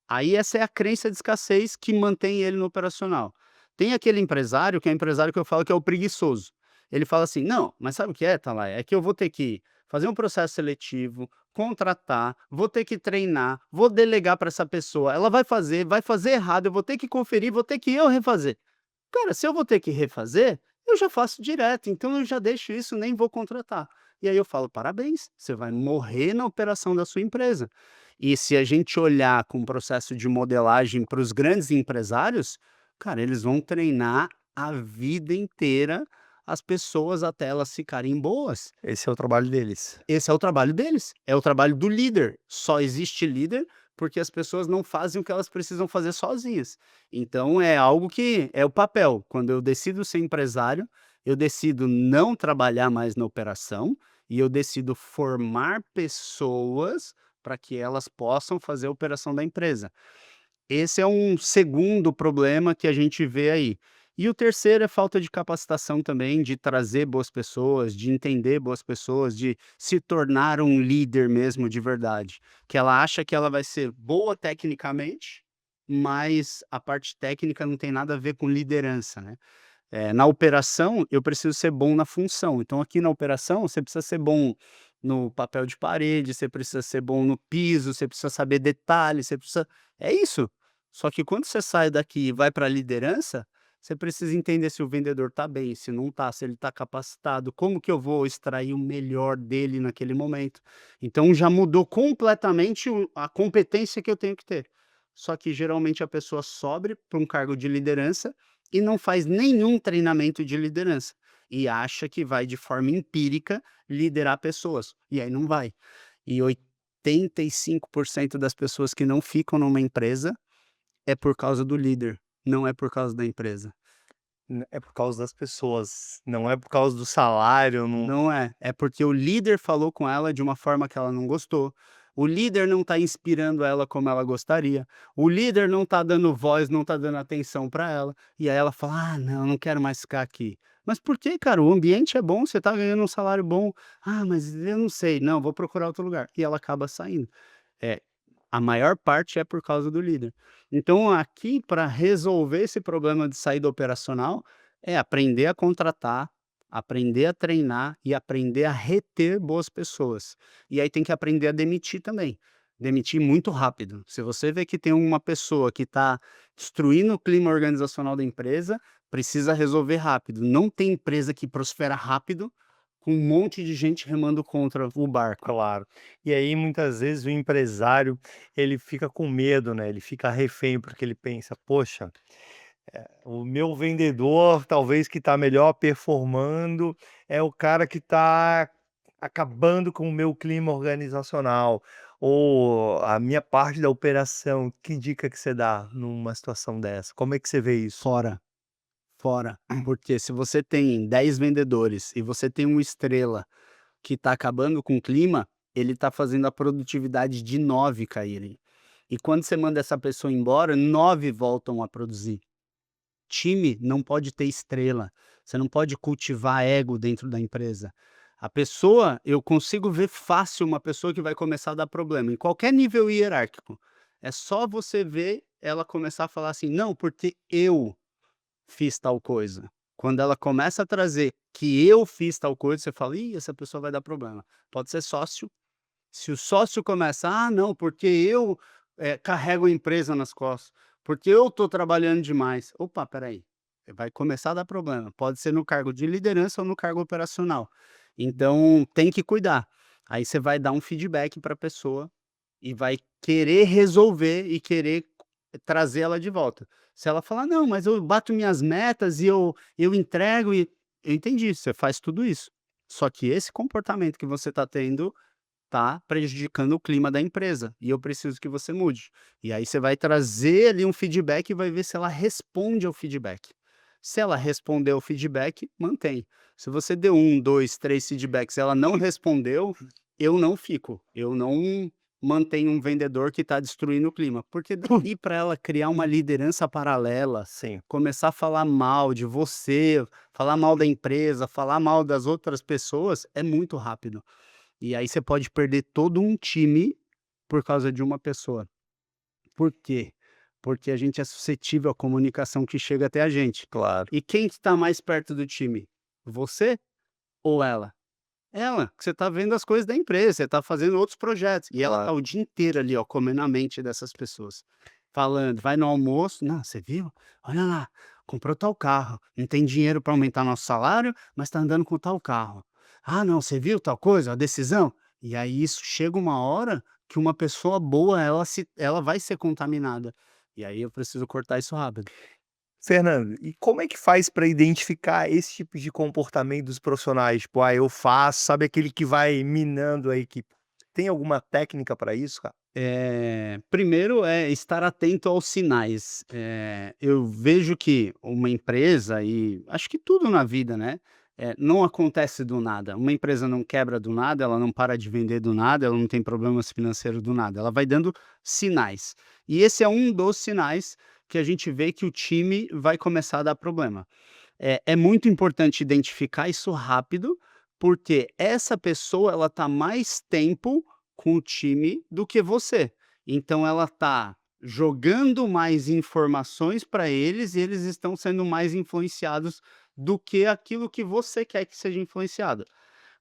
Aí essa é a crença de escassez que mantém ele no operacional. Tem aquele empresário, que é o empresário que eu falo que é o preguiçoso. Ele fala assim: "Não, mas sabe o que é, Atalaia? É que eu vou ter que fazer um processo seletivo, contratar, vou ter que treinar, vou delegar para essa pessoa, ela vai fazer errado, eu vou ter que conferir, vou ter que eu refazer". Cara, se eu vou ter que refazer, eu já faço direto, então eu já deixo isso, nem vou contratar. E aí eu falo: "Parabéns, você vai morrer na operação da sua empresa". E se a gente olhar com o processo de modelagem para os grandes empresários, cara, eles vão treinar a vida inteira as pessoas até elas ficarem boas. Esse é o trabalho deles. Esse é o trabalho deles, é o trabalho do líder. Só existe líder porque as pessoas não fazem o que elas precisam fazer sozinhas. Então é algo que é o papel. Quando eu decido ser empresário, eu decido não trabalhar mais na operação e eu decido formar pessoas para que elas possam fazer a operação da empresa. Esse é um segundo problema que a gente vê aí. E o terceiro é falta de capacitação também, de trazer boas pessoas, de entender boas pessoas, de se tornar um líder mesmo de verdade. Que ela acha que ela vai ser boa tecnicamente, mas a parte técnica não tem nada a ver com liderança, né? Na operação, eu preciso ser bom na função. Então, aqui na operação, você precisa ser bom no papel de parede, você precisa ser bom no piso, você precisa saber detalhes, você precisa. É isso. Só que quando você sai daqui e vai para a liderança, você precisa entender se o vendedor está bem, se não está, se ele está capacitado, como que eu vou extrair o melhor dele naquele momento. Então já mudou completamente a competência que eu tenho que ter. Só que geralmente a pessoa sobe para um cargo de liderança e não faz nenhum treinamento de liderança. E acha que vai de forma empírica liderar pessoas. E aí não vai. E 85% das pessoas que não ficam numa empresa é por causa do líder, não é por causa da empresa. É por causa das pessoas, não é por causa do salário, não. Não é, é porque o líder falou com ela de uma forma que ela não gostou. O líder não está inspirando ela como ela gostaria. O líder não está dando voz, não está dando atenção para ela. E aí ela fala: "Ah, não quero mais ficar aqui". Mas por quê, cara? O ambiente é bom, você está ganhando um salário bom. "Ah, mas eu não sei, não, vou procurar outro lugar". E ela acaba saindo. É, a maior parte é por causa do líder. Então aqui, para resolver esse problema de saída operacional, é aprender a contratar, aprender a treinar e aprender a reter boas pessoas. E aí tem que aprender a demitir também. Demitir muito rápido. Se você vê que tem uma pessoa que está destruindo o clima organizacional da empresa, precisa resolver rápido. Não tem empresa que prospera rápido com um monte de gente remando contra o barco. Claro. E aí muitas vezes o empresário, ele fica com medo, né, ele fica refém, porque ele pensa: "Poxa, o meu vendedor talvez que está melhor performando, é o cara que está acabando com o meu clima organizacional", ou a minha parte da operação. Que dica que você dá numa situação dessa? Como é que você vê isso? Fora, fora. Porque se você tem 10 vendedores e você tem um estrela que está acabando com o clima, ele está fazendo a produtividade de 9 caírem. E quando você manda essa pessoa embora, 9 voltam a produzir. Time não pode ter estrela, você não pode cultivar ego dentro da empresa. A pessoa, eu consigo ver fácil uma pessoa que vai começar a dar problema, em qualquer nível hierárquico. É só você ver ela começar a falar assim: "Não, porque eu fiz tal coisa". Quando ela começa a trazer que eu fiz tal coisa, você fala: "Ih, essa pessoa vai dar problema". Pode ser sócio. Se o sócio começa: "Ah, não, porque eu, carrego a empresa nas costas, porque eu estou trabalhando demais". Opa, espera aí, vai começar a dar problema. Pode ser no cargo de liderança ou no cargo operacional. Então tem que cuidar. Aí você vai dar um feedback para a pessoa e vai querer resolver e querer trazer ela de volta. Se ela falar: "Não, mas eu bato minhas metas e eu entrego e", eu entendi, você faz tudo isso. Só que esse comportamento que você está tendo tá prejudicando o clima da empresa, e eu preciso que você mude. E aí você vai trazer ali um feedback e vai ver se ela responde ao feedback. Se ela responder ao feedback, mantém. Se você deu um, 2, 3 feedbacks e ela não respondeu, eu não fico. Eu não mantenho um vendedor que está destruindo o clima, porque daí para ela criar uma liderança paralela, Sim. começar a falar mal de você, falar mal da empresa, falar mal das outras pessoas, é muito rápido. E aí você pode perder todo um time por causa de uma pessoa. Por quê? Porque a gente é suscetível à comunicação que chega até a gente. Claro. E quem está mais perto do time? Você ou ela? Ela, que você está vendo as coisas da empresa, você está fazendo outros projetos. E ela está Claro. o dia inteiro ali, ó, comendo a mente dessas pessoas. Falando, vai no almoço, não, você viu? Olha lá, comprou tal carro, não tem dinheiro para aumentar nosso salário, mas está andando com tal carro. Ah, não, você viu tal coisa, a decisão? E aí isso chega uma hora que uma pessoa boa, ela vai ser contaminada. E aí eu preciso cortar isso rápido. Fernando, e como é que faz para identificar esse tipo de comportamento dos profissionais? Tipo: "Ah, eu faço", sabe, aquele que vai minando a equipe. Tem alguma técnica para isso, cara? Primeiro é estar atento aos sinais. Eu vejo que uma empresa e acho que tudo na vida, né, não acontece do nada. Uma empresa não quebra do nada, ela não para de vender do nada, ela não tem problemas financeiros do nada, ela vai dando sinais. E esse é um dos sinais que a gente vê que o time vai começar a dar problema. É muito importante identificar isso rápido, porque essa pessoa ela está mais tempo com o time do que você. Então ela está jogando mais informações para eles e eles estão sendo mais influenciados do que aquilo que você quer que seja influenciado.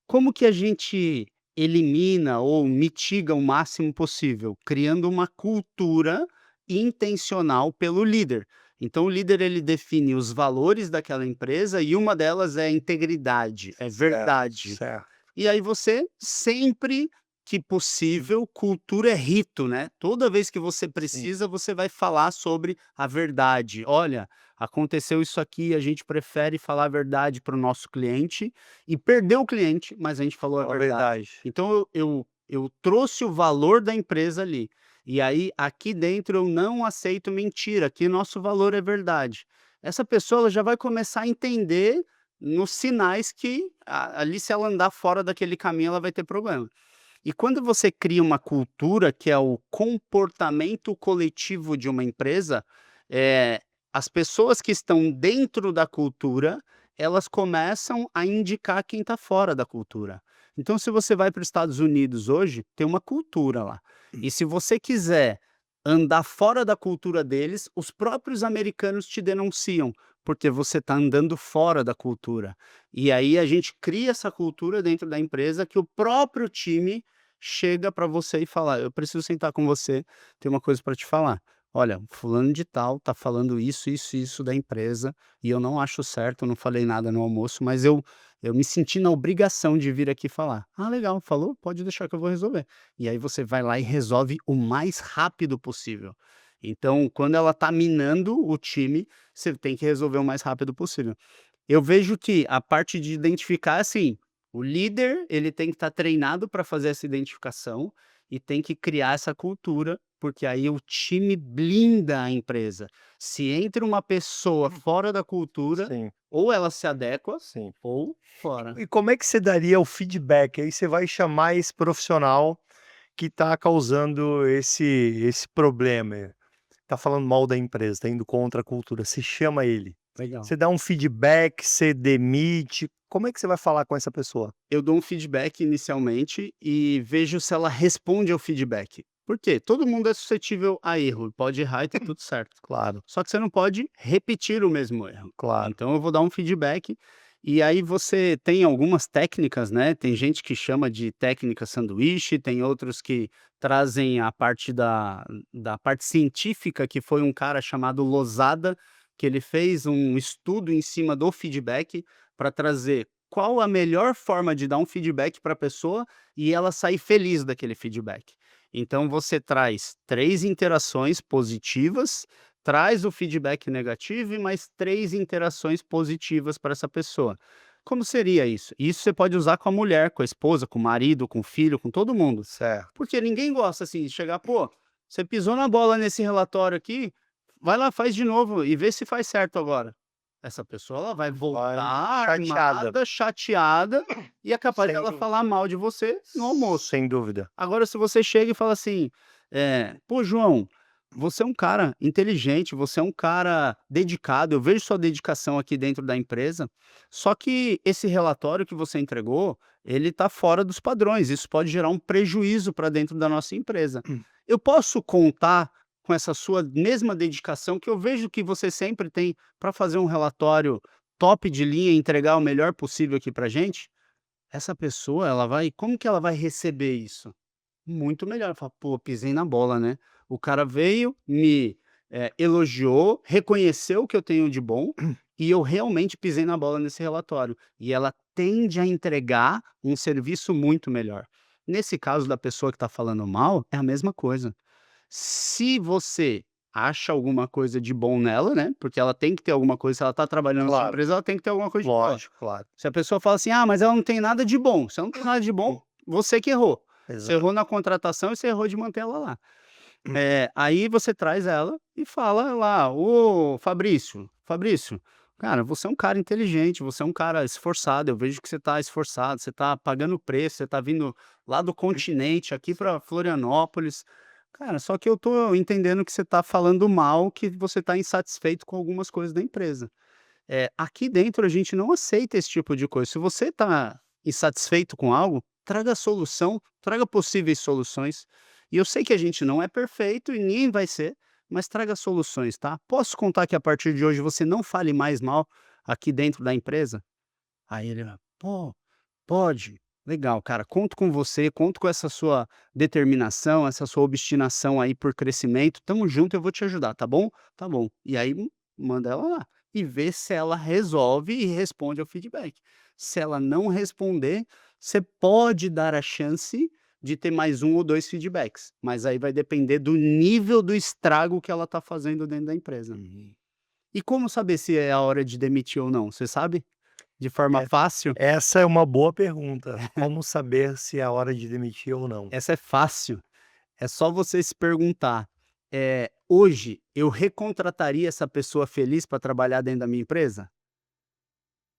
Como que a gente elimina ou mitiga o máximo possível? Criando uma cultura intencional pelo líder. Então o líder ele define os valores daquela empresa e uma delas é integridade, é verdade. Certo. E aí você sempre que possível, cultura é rito, né? Toda vez que você Sim. precisa, você vai falar sobre a verdade. Olha, aconteceu isso aqui, a gente prefere falar a verdade para o nosso cliente e perdeu o cliente, mas a gente falou a Fala a verdade. verdade. Então eu trouxe o valor da empresa ali. E aí, aqui dentro, eu não aceito mentira, aqui nosso valor é verdade. Essa pessoa ela já vai começar a entender nos sinais que ali, se ela andar fora daquele caminho, ela vai ter problema. E quando você cria uma cultura, que é o comportamento coletivo de uma empresa, eh, as pessoas que estão dentro da cultura, elas começam a indicar quem está fora da cultura. Então, se você vai para os Estados Unidos hoje, tem uma cultura lá. E se você quiser andar fora da cultura deles, os próprios americanos te denunciam, porque você está andando fora da cultura. E aí a gente cria essa cultura dentro da empresa que o próprio time chega para você e fala: "Eu preciso sentar com você, tem uma coisa para te falar. Olha, fulano de tal tá falando isso, isso e isso da empresa, e eu não acho certo, eu não falei nada no almoço, mas eu me senti na obrigação de vir aqui falar". "Ah, legal, falou? Pode deixar que eu vou resolver". E aí você vai lá e resolve o mais rápido possível. Então, quando ela tá minando o time, você tem que resolver o mais rápido possível. Eu vejo que a parte de identificar, assim, o líder, ele tem que estar treinado para fazer essa identificação e tem que criar essa cultura, porque aí o time blinda a empresa. Se entra uma pessoa fora da cultura, Sim, ou ela se adequa sim. ou fora. E como é que você daria o feedback? Aí você vai chamar esse profissional que está causando esse problema, tá falando mal da empresa, tá indo contra a cultura, você chama ele, Legal. você dá um feedback, você demite, como é que você vai falar com essa pessoa? Eu dou um feedback inicialmente e vejo se ela responde ao feedback. Por quê? Todo mundo é suscetível a erro, pode errar e tá tudo certo. Claro, Só que você não pode repetir o mesmo erro. claro. Então eu vou dar um feedback e aí você tem algumas técnicas, né? Tem gente que chama de técnica sanduíche, tem outros que trazem a parte da parte científica, que foi um cara chamado Losada, que ele fez um estudo em cima do feedback para trazer qual a melhor forma de dar um feedback para a pessoa e ela sair feliz daquele feedback. Então você traz 3 interações positivas, traz o feedback negativo e mais 3 interações positivas para essa pessoa. Como seria isso? Isso você pode usar com a mulher, com a esposa, com o marido, com o filho, com todo mundo. Certo. Porque ninguém gosta assim de chegar: "Pô, você pisou na bola nesse relatório aqui, vai lá, faz de novo e vê se faz certo agora". Essa pessoa ela vai voltar Vai chateada. armada, chateada e é capaz Sem dela dúvida. falar mal de você no almoço. Sem dúvida. Agora se você chega e fala assim, "Pô, João, você é um cara inteligente, você é um cara dedicado, eu vejo sua dedicação aqui dentro da empresa, só que esse relatório que você entregou, ele está fora dos padrões, isso pode gerar um prejuízo para dentro da nossa empresa. Eu posso contar com essa sua mesma dedicação que eu vejo que você sempre tem para fazer um relatório top de linha e entregar o melhor possível aqui para gente?" Essa pessoa, ela vai como que ela vai receber isso? Muito melhor, fala: "Pô, pisei na bola, né. O cara veio, me, elogiou, reconheceu o que eu tenho de bom, e eu realmente pisei na bola nesse relatório". E ela tende a entregar um serviço muito melhor. Nesse caso da pessoa que está falando mal, é a mesma coisa. Se você acha alguma coisa de bom nela, né, porque ela tem que ter alguma coisa, se ela está trabalhando na sua Claro, empresa, ela tem que ter alguma coisa de boa. lógico, claro. Se a pessoa fala assim: "Ah, mas ela não tem nada de bom", se ela não tem nada de bom, você que errou. Você Exato. errou na contratação e você errou de manter ela lá. Aí você traz ela e fala lá: "Ô Fabrício, Fabrício, cara, você é um cara inteligente, você é um cara esforçado, eu vejo que você está esforçado, você está pagando preço, você está vindo lá do continente aqui para Florianópolis. Cara, só que eu tô entendendo que você está falando mal, que você está insatisfeito com algumas coisas da empresa. Aqui dentro a gente não aceita esse tipo de coisa. Se você está insatisfeito com algo, traga a solução, traga possíveis soluções. E eu sei que a gente não é perfeito e nem vai ser, mas traga soluções, tá? Posso contar que a partir de hoje você não fale mais mal aqui dentro da empresa?" Aí ele: "Pô, pode". Legal, cara. Conto com você, conto com essa sua determinação, essa sua obstinação aí por crescimento. Tamo junto, eu vou te ajudar, tá bom? Tá bom. E aí manda ela lá e vê se ela resolve e responde ao feedback. Se ela não responder, você pode dar a chance de ter mais um ou dois feedbacks, mas aí vai depender do nível do estrago que ela tá fazendo dentro da empresa. E como saber se é a hora de demitir ou não? Você sabe? De forma É, fácil? essa é uma boa pergunta. Como saber se é a hora de demitir ou não? Essa é fácil. É só você se perguntar, hoje eu recontrataria essa pessoa feliz para trabalhar dentro da minha empresa?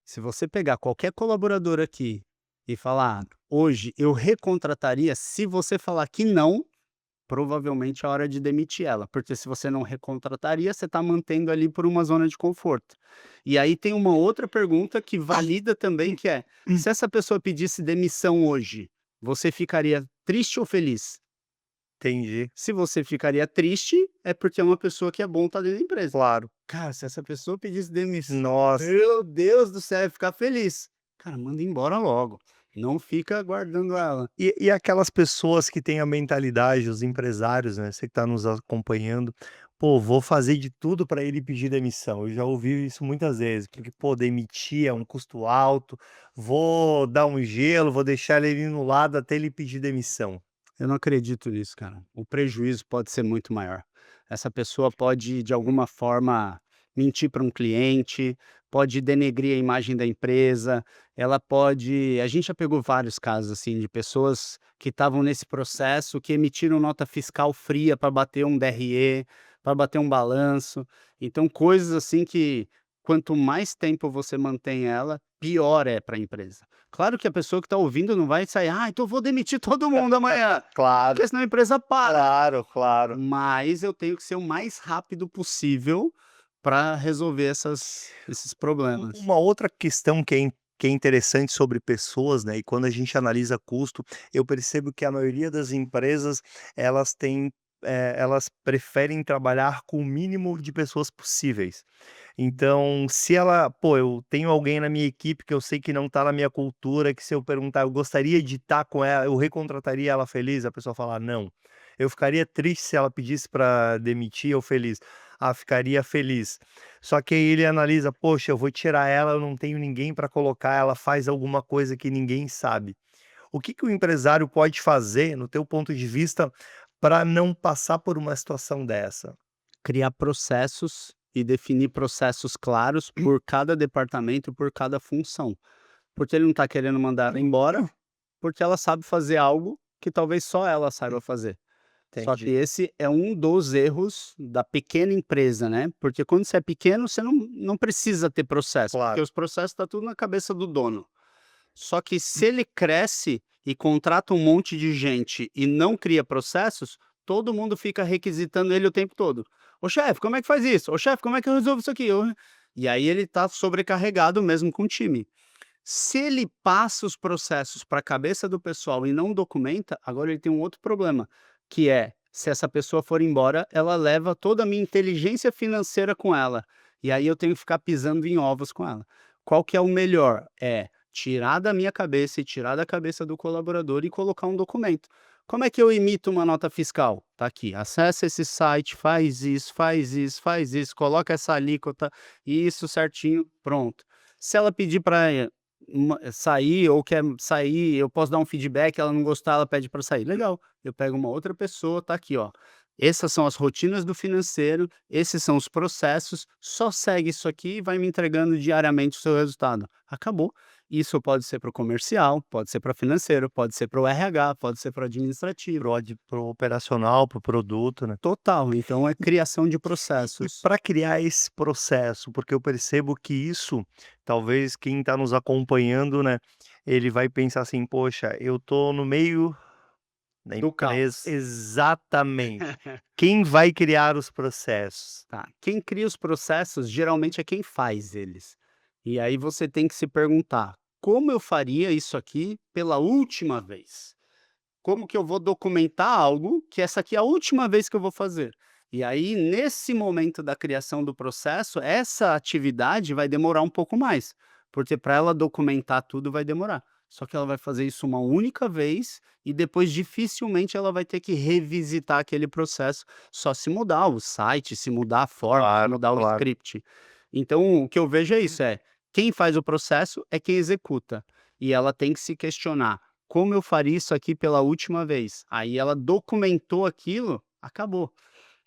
Se você pegar qualquer colaborador aqui e falar: "Hoje eu recontrataria", se você falar que não, provavelmente é hora de demitir ela, porque se você não recontrataria, você está mantendo ali por uma zona de conforto. E aí tem uma outra pergunta que valida também, que é: se essa pessoa pedisse demissão hoje, você ficaria triste ou feliz? Entendi. Se você ficaria triste, é porque é uma pessoa que é bom estar dentro da empresa. Claro. Cara, se essa pessoa pedisse demissão, Nossa. meu Deus do céu, eu ia ficar feliz. Cara, manda embora logo, não fica guardando ela. E aquelas pessoas que têm a mentalidade, os empresários, né, você que está nos acompanhando, pô, vou fazer de tudo para ele pedir demissão. Eu já ouvi isso muitas vezes, porque, pô, demitir é um custo alto, vou dar um gelo, vou deixar ele ali no lado até ele pedir demissão. Eu não acredito nisso, cara. O prejuízo pode ser muito maior. Essa pessoa pode, de alguma forma, mentir para um cliente, pode denegrir a imagem da empresa, ela pode. A gente já pegou vários casos assim de pessoas que estavam nesse processo, que emitiram nota fiscal fria para bater um DRE, para bater um balanço. Então, coisas assim que quanto mais tempo você mantém ela, pior é para a empresa. Claro que a pessoa que está ouvindo não vai sair: "Ah, então eu vou demitir todo mundo amanhã", Claro, porque senão a empresa para. claro, claro. Mas eu tenho que ser o mais rápido possível para resolver esses problemas. Uma outra questão que é interessante sobre pessoas, né, e quando a gente analisa custo, eu percebo que a maioria das empresas, elas têm, elas preferem trabalhar com o mínimo de pessoas possíveis. Então, se ela pô, eu tenho alguém na minha equipe que eu sei que não está na minha cultura, que se eu perguntar: "Eu gostaria de estar com ela, eu recontrataria ela feliz?", a pessoa falar: "Não". Eu ficaria triste se ela pedisse para demitir ou feliz? Ah, ficaria feliz. Só que aí ele analisa: "Poxa, eu vou tirar ela, eu não tenho ninguém para colocar, ela faz alguma coisa que ninguém sabe". O que que o empresário pode fazer, no teu ponto de vista, para não passar por uma situação dessa? Criar processos e definir processos claros por cada departamento, por cada função. Porque ele não está querendo mandar ela embora, porque ela sabe fazer algo que talvez só ela saiba fazer. Só que Entendi. esse é um dos erros da pequena empresa, né, porque quando você é pequeno, você não precisa ter processo, porque Claro. os processos tá tudo na cabeça do dono. Só que se ele cresce e contrata um monte de gente e não cria processos, todo mundo fica requisitando ele o tempo todo. "Ô chefe, como é que faz isso? Ô chefe, como é que eu resolvo isso aqui?" E aí ele tá sobrecarregado mesmo com o time. Se ele passa os processos para a cabeça do pessoal e não documenta, agora ele tem um outro problema, que é, se essa pessoa for embora, ela leva toda a minha inteligência financeira com ela. E aí eu tenho que ficar pisando em ovos com ela. Qual que é o melhor? É tirar da minha cabeça e tirar da cabeça do colaborador e colocar um documento. Como é que eu emito uma nota fiscal? Tá aqui, acessa esse site, faz isso, faz isso, faz isso, coloca essa alíquota, isso certinho, pronto. Se ela pedir para sair ou quer sair, eu posso dar um feedback, ela não gostar, ela pede para sair. Legal, eu pego uma outra pessoa, tá aqui, ó. Essas são as rotinas do financeiro, esses são os processos, só segue isso aqui e vai me entregando diariamente o seu resultado. Acabou. Isso pode ser para o comercial, pode ser para financeiro, pode ser para o RH, pode ser para o administrativo. Para o operacional, para o produto, né. Total, então é criação de E processos. para criar esse processo, porque eu percebo que isso, talvez quem está nos acompanhando, né, ele vai pensar assim: "Poxa, eu tô no meio da Do empresa", caos. exatamente. Quem vai criar os processos? Tá. Quem cria os processos geralmente é quem faz eles. E aí você tem que se perguntar: como eu faria isso aqui pela última vez? Como que eu vou documentar algo que essa aqui é a última vez que eu vou fazer? E aí, nesse momento da criação do processo, essa atividade vai demorar um pouco mais, porque para ela documentar tudo vai demorar. Só que ela vai fazer isso uma única vez e depois dificilmente ela vai ter que revisitar aquele processo, só se mudar o site, se mudar a forma, se Claro, mudar o claro. script. Então, o que eu vejo é isso, quem faz o processo é quem executa. E ela tem que se questionar: como eu faria isso aqui pela última vez? Aí ela documentou aquilo, acabou.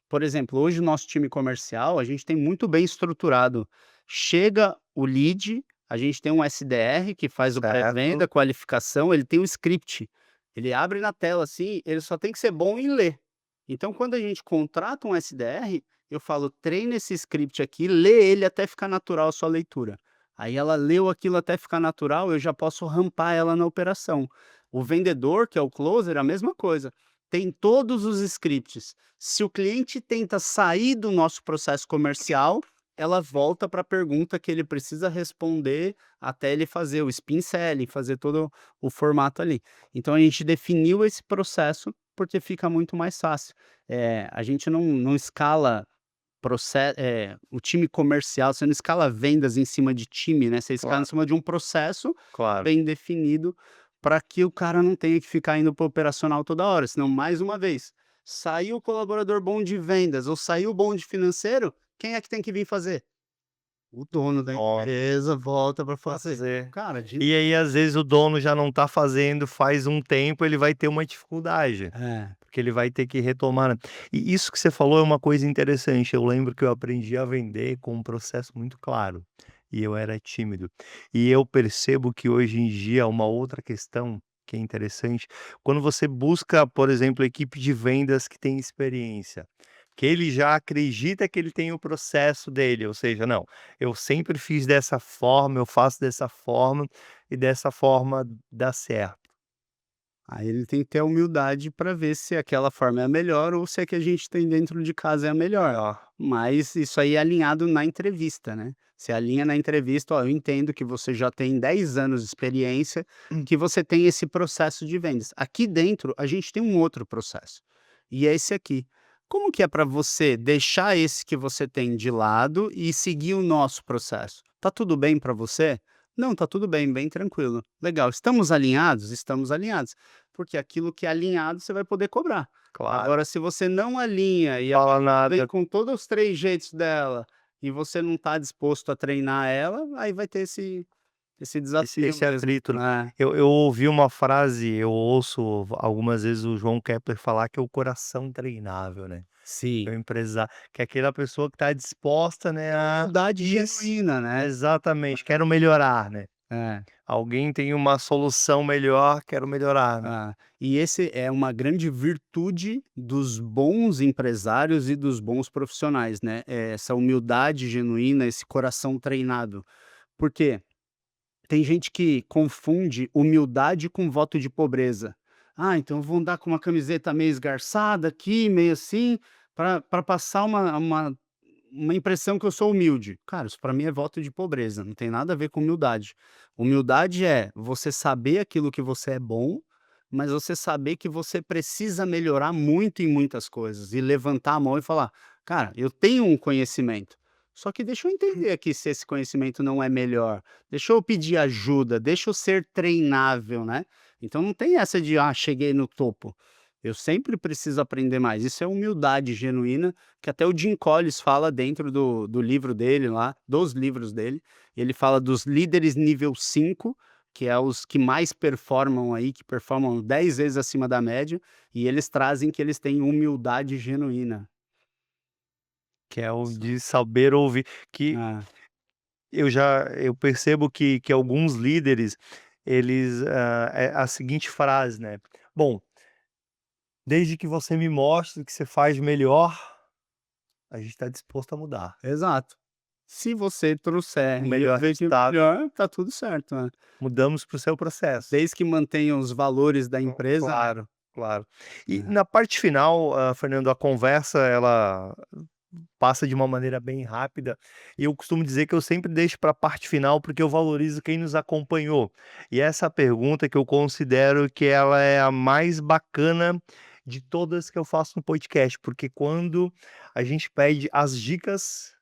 Por exemplo, hoje o nosso time comercial, a gente tem muito bem estruturado. Chega o lead, a gente tem um SDR que faz o Certo. pré-venda, qualificação, ele tem o script. Ele abre na tela assim, ele só tem que ser bom em ler. Então, quando a gente contrata um SDR, eu falo: treina esse script aqui, lê ele até ficar natural a sua leitura. Aí ela leu aquilo até ficar natural, eu já posso rampar ela na operação. O vendedor, que é o closer, a mesma coisa. Tem todos os scripts. Se o cliente tenta sair do nosso processo comercial, ela volta para a pergunta que ele precisa responder até ele fazer o spin selling, fazer todo o formato ali. Então a gente definiu esse processo porque fica muito mais fácil. A gente não escala o time comercial, você não escala vendas em cima de time, né? Você escala em Claro, cima de um processo claro. bem definido para que o cara não tenha que ficar indo para o operacional toda hora, senão, mais uma vez, saiu o colaborador bom de vendas ou saiu o bom de financeiro, quem é que tem que vir fazer? O dono da Nossa, empresa volta para fazer. fazer. Cara, de E aí, às vezes, o dono já não tá fazendo faz um tempo, ele vai ter uma dificuldade, é, porque ele vai ter que retomar, né. E isso que você falou é uma coisa interessante, eu lembro que eu aprendi a vender com um processo muito claro, e eu era tímido. E eu percebo que hoje em dia uma outra questão que é interessante, quando você busca, por exemplo, equipe de vendas que tem experiência, que ele já acredita que ele tem o processo dele, ou seja, não, eu sempre fiz dessa forma, eu faço dessa forma e dessa forma dá certo. aí ele tem que ter a humildade para ver se aquela forma é a melhor ou se a que a gente tem dentro de casa é a melhor. Melhor. Mas isso aí é alinhado na entrevista, né. Você alinha na entrevista: "Ó, eu entendo que você já tem 10 anos de experiência, que você tem esse processo de vendas. Aqui dentro a gente tem um outro processo, e é esse aqui. Como que é para você deixar esse que você tem de lado e seguir o nosso processo? Tá tudo bem para você?" "Não, tá tudo bem, bem tranquilo." "Legal, estamos alinhados?" "Estamos alinhados." Porque aquilo que é alinhado você vai poder cobrar. Claro. Agora, se você não alinha e a Fala vem nada. com todos os trejeitos dela, e você não está disposto a treinar ela, aí vai ter esse desafio Esse mesmo. atrito, né. É, Eu ouvi uma frase, eu ouço algumas vezes o João Kepler falar que é o coração treinável, né. Que sim. é o empresário, que é aquela pessoa que está disposta, né, a Humildade isso, genuína, né. exatamente, quero melhorar, né. É. Alguém tem uma solução melhor, quero melhorar, né. Ah, e esse é uma grande virtude dos bons empresários e dos bons profissionais, né, essa humildade genuína, esse coração treinado. Por quê? Tem gente que confunde humildade com voto de pobreza. "Ah, então eu vou andar com uma camiseta meio esgarçada aqui, meio assim, para passar uma impressão que eu sou humilde." Cara, isso para mim é voto de pobreza, não tem nada a ver com humildade. Humildade é você saber aquilo que você é bom, mas você saber que você precisa melhorar muito em muitas coisas e levantar a mão e falar: "Cara, eu tenho um conhecimento, só que deixa eu entender aqui se esse conhecimento não é melhor. Deixa eu pedir ajuda, deixa eu ser treinável", né. Então não tem essa de: "Ah, cheguei no topo." Eu sempre preciso aprender mais. Isso é humildade genuína, que até o Jim Collins fala dentro do livro dele lá, dos livros dele. Ele fala dos líderes nível 5, que é os que mais performam aí, que performam 10 vezes acima da média, e eles trazem que eles têm humildade genuína. Que é o de saber ouvir, que Ah, eu percebo que alguns líderes, eles, é a seguinte frase, né: "Bom, desde que você me mostre o que você faz melhor, a gente está disposto a mudar." exato. Se você O trouxer e eu melhor ver que é resultado, melhor, tá tudo certo, né. mudamos para o seu processo. Desde que mantenham os valores da empresa, né. Claro, claro. E É. na parte final, Fernando, a conversa ela passa de uma maneira bem rápida, e eu costumo dizer que eu sempre deixo para a parte final, porque eu valorizo quem nos acompanhou. E essa pergunta que eu considero que ela é a mais bacana de todas que eu faço no podcast, porque quando a gente pede as dicas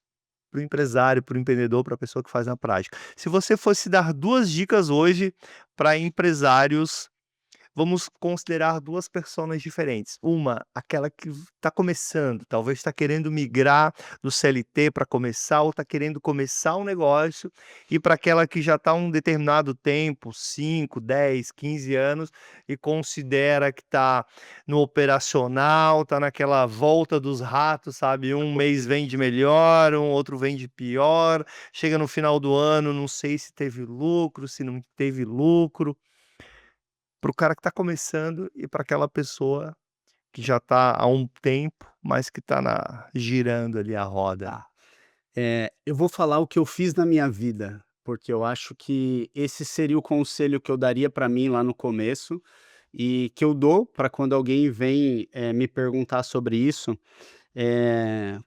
para o empresário, para o empreendedor, para a pessoa que faz na prática. Se você fosse dar 2 dicas hoje para empresários, vamos considerar 2 personas diferentes. Uma, aquela que está começando, talvez está querendo migrar do CLT para começar ou está querendo começar um negócio, e para aquela que já está um determinado tempo, 5, 10, 15 anos, e considera que está no operacional, está naquela volta dos ratos, sabe, um mês vende melhor, um outro vende pior, chega no final do ano, não sei se teve lucro, se não teve lucro. Para o cara que está começando e para aquela pessoa que já está há um tempo, mas que está girando ali a roda. Tá. Eu vou falar o que eu fiz na minha vida, porque eu acho que esse seria o conselho que eu daria para mim lá no começo e que eu dou para quando alguém vem, me perguntar sobre isso.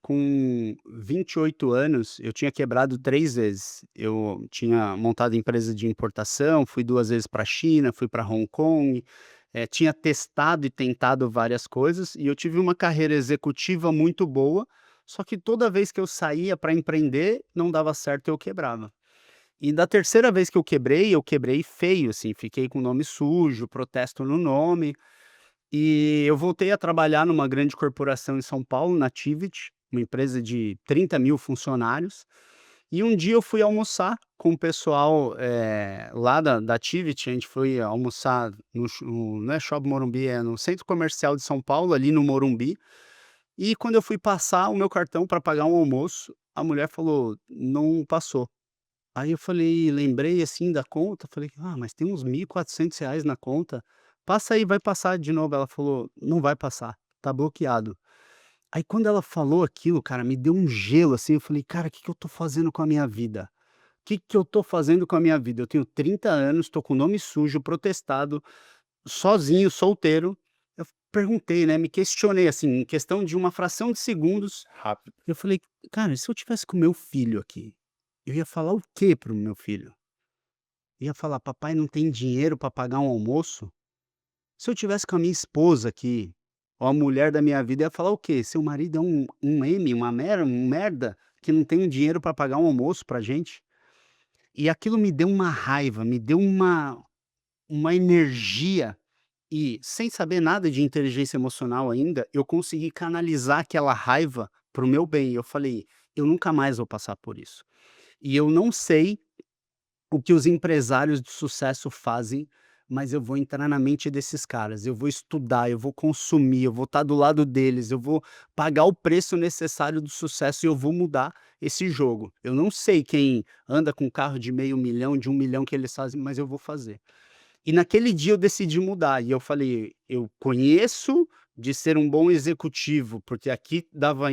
Com 28 anos, eu tinha quebrado 3 vezes. Eu tinha montado empresa de importação, fui 2 vezes para a China, fui para Hong Kong, tinha testado e tentado várias coisas, e eu tive uma carreira executiva muito boa, só que toda vez que eu saía para empreender, não dava certo, eu quebrava. E da terceira vez que eu quebrei feio, assim, fiquei com o nome sujo, protesto no nome. E eu voltei a trabalhar numa grande corporação em São Paulo, na Tivit, uma empresa de 30.000 funcionários. E um dia eu fui almoçar com o pessoal, lá da Tivit, a gente foi almoçar não é Shopping Morumbi, é no Centro Comercial de São Paulo, ali no Morumbi. E quando eu fui passar o meu cartão para pagar um almoço, a mulher falou: "Não passou". Aí eu falei, lembrei assim da conta, falei: "Ah, mas tem uns R$ 1.400 na conta, passa aí, vai passar de novo". Ela falou: "Não vai passar, tá bloqueado". Aí quando ela falou aquilo, cara, me deu um gelo assim, eu falei: "Cara, o que que eu tô fazendo com a minha vida? O que que eu tô fazendo com a minha vida? Eu tenho 30 anos, tô com o nome sujo, protestado, sozinho, solteiro". Eu perguntei, né, me questionei assim, em questão de uma fração de segundos, Rápido. eu falei: "Cara, e se eu tivesse com meu filho aqui, eu ia falar o quê para o meu filho? Ia falar: "Papai não tem dinheiro para pagar um almoço"? Se eu tivesse com a minha esposa aqui, ou a mulher da minha vida, ia falar o quê? "Seu marido é um M, um merda, que não tem um dinheiro para pagar um almoço pra gente". E aquilo me deu uma raiva, me deu uma energia, e sem saber nada de inteligência emocional ainda, eu consegui canalizar aquela raiva para o meu bem. Eu falei: "Eu nunca mais vou passar por isso". E eu não sei o que os empresários de sucesso fazem, mas eu vou entrar na mente desses caras, eu vou estudar, eu vou consumir, eu vou estar do lado deles, eu vou pagar o preço necessário do sucesso e eu vou mudar esse jogo. Eu não sei quem anda com carro de 500.000, de 1.000.000 que eles fazem, mas eu vou fazer. E naquele dia eu decidi mudar e eu falei: "Eu conheço de ser um bom executivo, porque aqui dava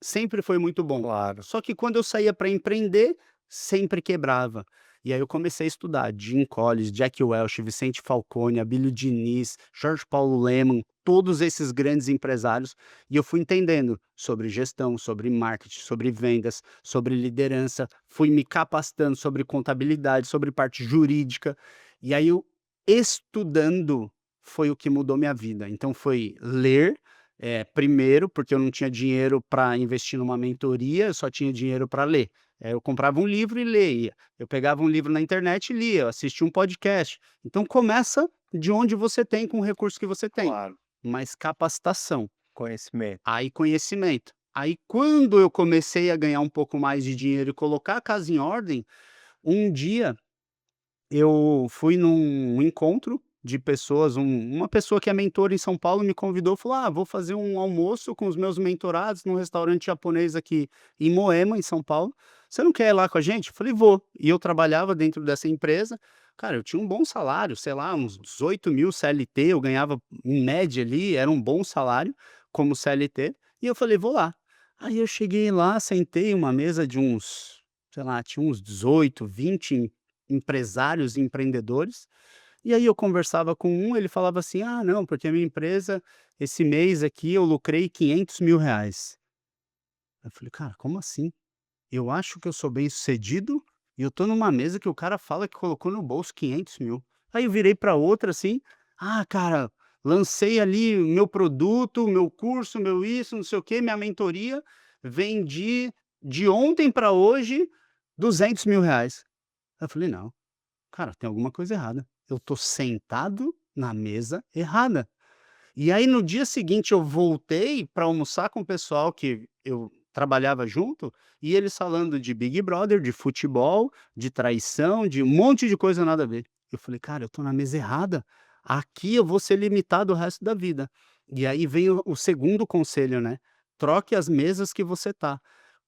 sempre foi muito bom. Claro. Só que quando eu saía para empreender, sempre quebrava". E aí eu comecei a estudar Jim Collins, Jack Welch, Vicente Falcone, Abílio Diniz, Jorge Paulo Lemann, todos esses grandes empresários, e eu fui entendendo sobre gestão, sobre marketing, sobre vendas, sobre liderança, fui me capacitando sobre contabilidade, sobre parte jurídica, e aí eu estudando foi o que mudou minha vida. Então foi ler, primeiro, porque eu não tinha dinheiro para investir numa mentoria, eu só tinha dinheiro para ler. Eu comprava um livro e lia. Eu pegava um livro na internet e lia, eu assistia um podcast. Então começa de onde você tem, com o recurso que você tem, Claro. mas capacitação, Conhecimento. aí conhecimento. Aí quando eu comecei a ganhar um pouco mais de dinheiro e colocar a casa em ordem, um dia eu fui num encontro de pessoas, uma pessoa que é mentora em São Paulo me convidou, falou: "Ah, vou fazer um almoço com os meus mentorados num restaurante japonês aqui em Moema, em São Paulo. Você não quer ir lá com a gente?" Eu falei: "Vou". E eu trabalhava dentro dessa empresa. Cara, eu tinha um bom salário, sei lá, uns 18.000 CLT, eu ganhava em média ali, era um bom salário como CLT, e eu falei: "Vou lá". Aí eu cheguei lá, sentei em uma mesa de uns, sei lá, tinha uns 18, 20 empresários e empreendedores, e aí eu conversava com um, ele falava assim: "Ah, não, porque a minha empresa, esse mês aqui eu lucrei R$ 500.000". Eu falei: "Cara, como assim? Eu acho que eu sou bem-sucedido e eu tô numa mesa que o cara fala que colocou no bolso 500.000". Aí eu virei para outra assim: "Ah, cara, lancei ali o meu produto, meu curso, meu isso, não sei o quê, minha mentoria, vendi de ontem para hoje, 200 mil reais. Eu falei, não, cara, tem alguma coisa errada. Eu tô sentado na mesa errada. E aí no dia seguinte eu voltei para almoçar com o pessoal que eu trabalhava junto, e eles falando de Big Brother, de futebol, de traição, de um monte de coisa nada a ver. Eu falei: "Cara, eu tô na mesa errada. Aqui eu vou ser limitado o resto da vida". E aí vem o segundo conselho, né, troque as mesas que você tá.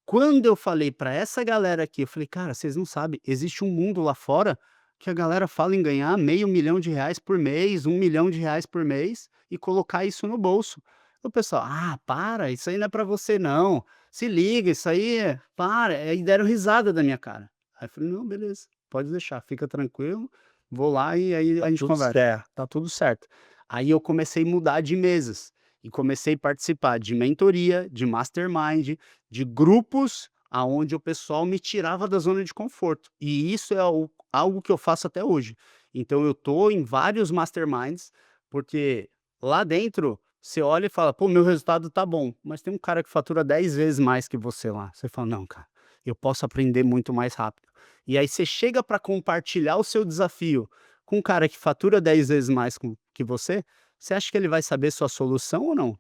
Quando eu falei para essa galera aqui, eu falei: "Cara, vocês não sabem, existe um mundo lá fora que a galera fala em ganhar R$ 500.000 por mês, R$ 1.000.000 por mês e colocar isso no bolso". O pessoal: "Ah, para, isso aí não é para você não. Se liga, isso aí para". Aí deram risada da minha cara. Aí eu falei: "Não, beleza, pode deixar, fica tranquilo, vou lá e aí a gente Tudo conversa, certo. tá tudo certo". Aí eu comecei a mudar de mesas e comecei a participar de mentoria, de mastermind, de grupos aonde o pessoal me tirava da zona de conforto. E isso é algo que eu faço até hoje. Então eu tô em vários masterminds, porque lá dentro você olha e fala: "Pô, meu resultado tá bom", mas tem um cara que fatura 10 vezes mais que você lá. Você fala: "Não, cara, eu posso aprender muito mais rápido". E aí você chega para compartilhar o seu desafio com um cara que fatura 10 vezes mais que você acha que ele vai saber sua solução ou não?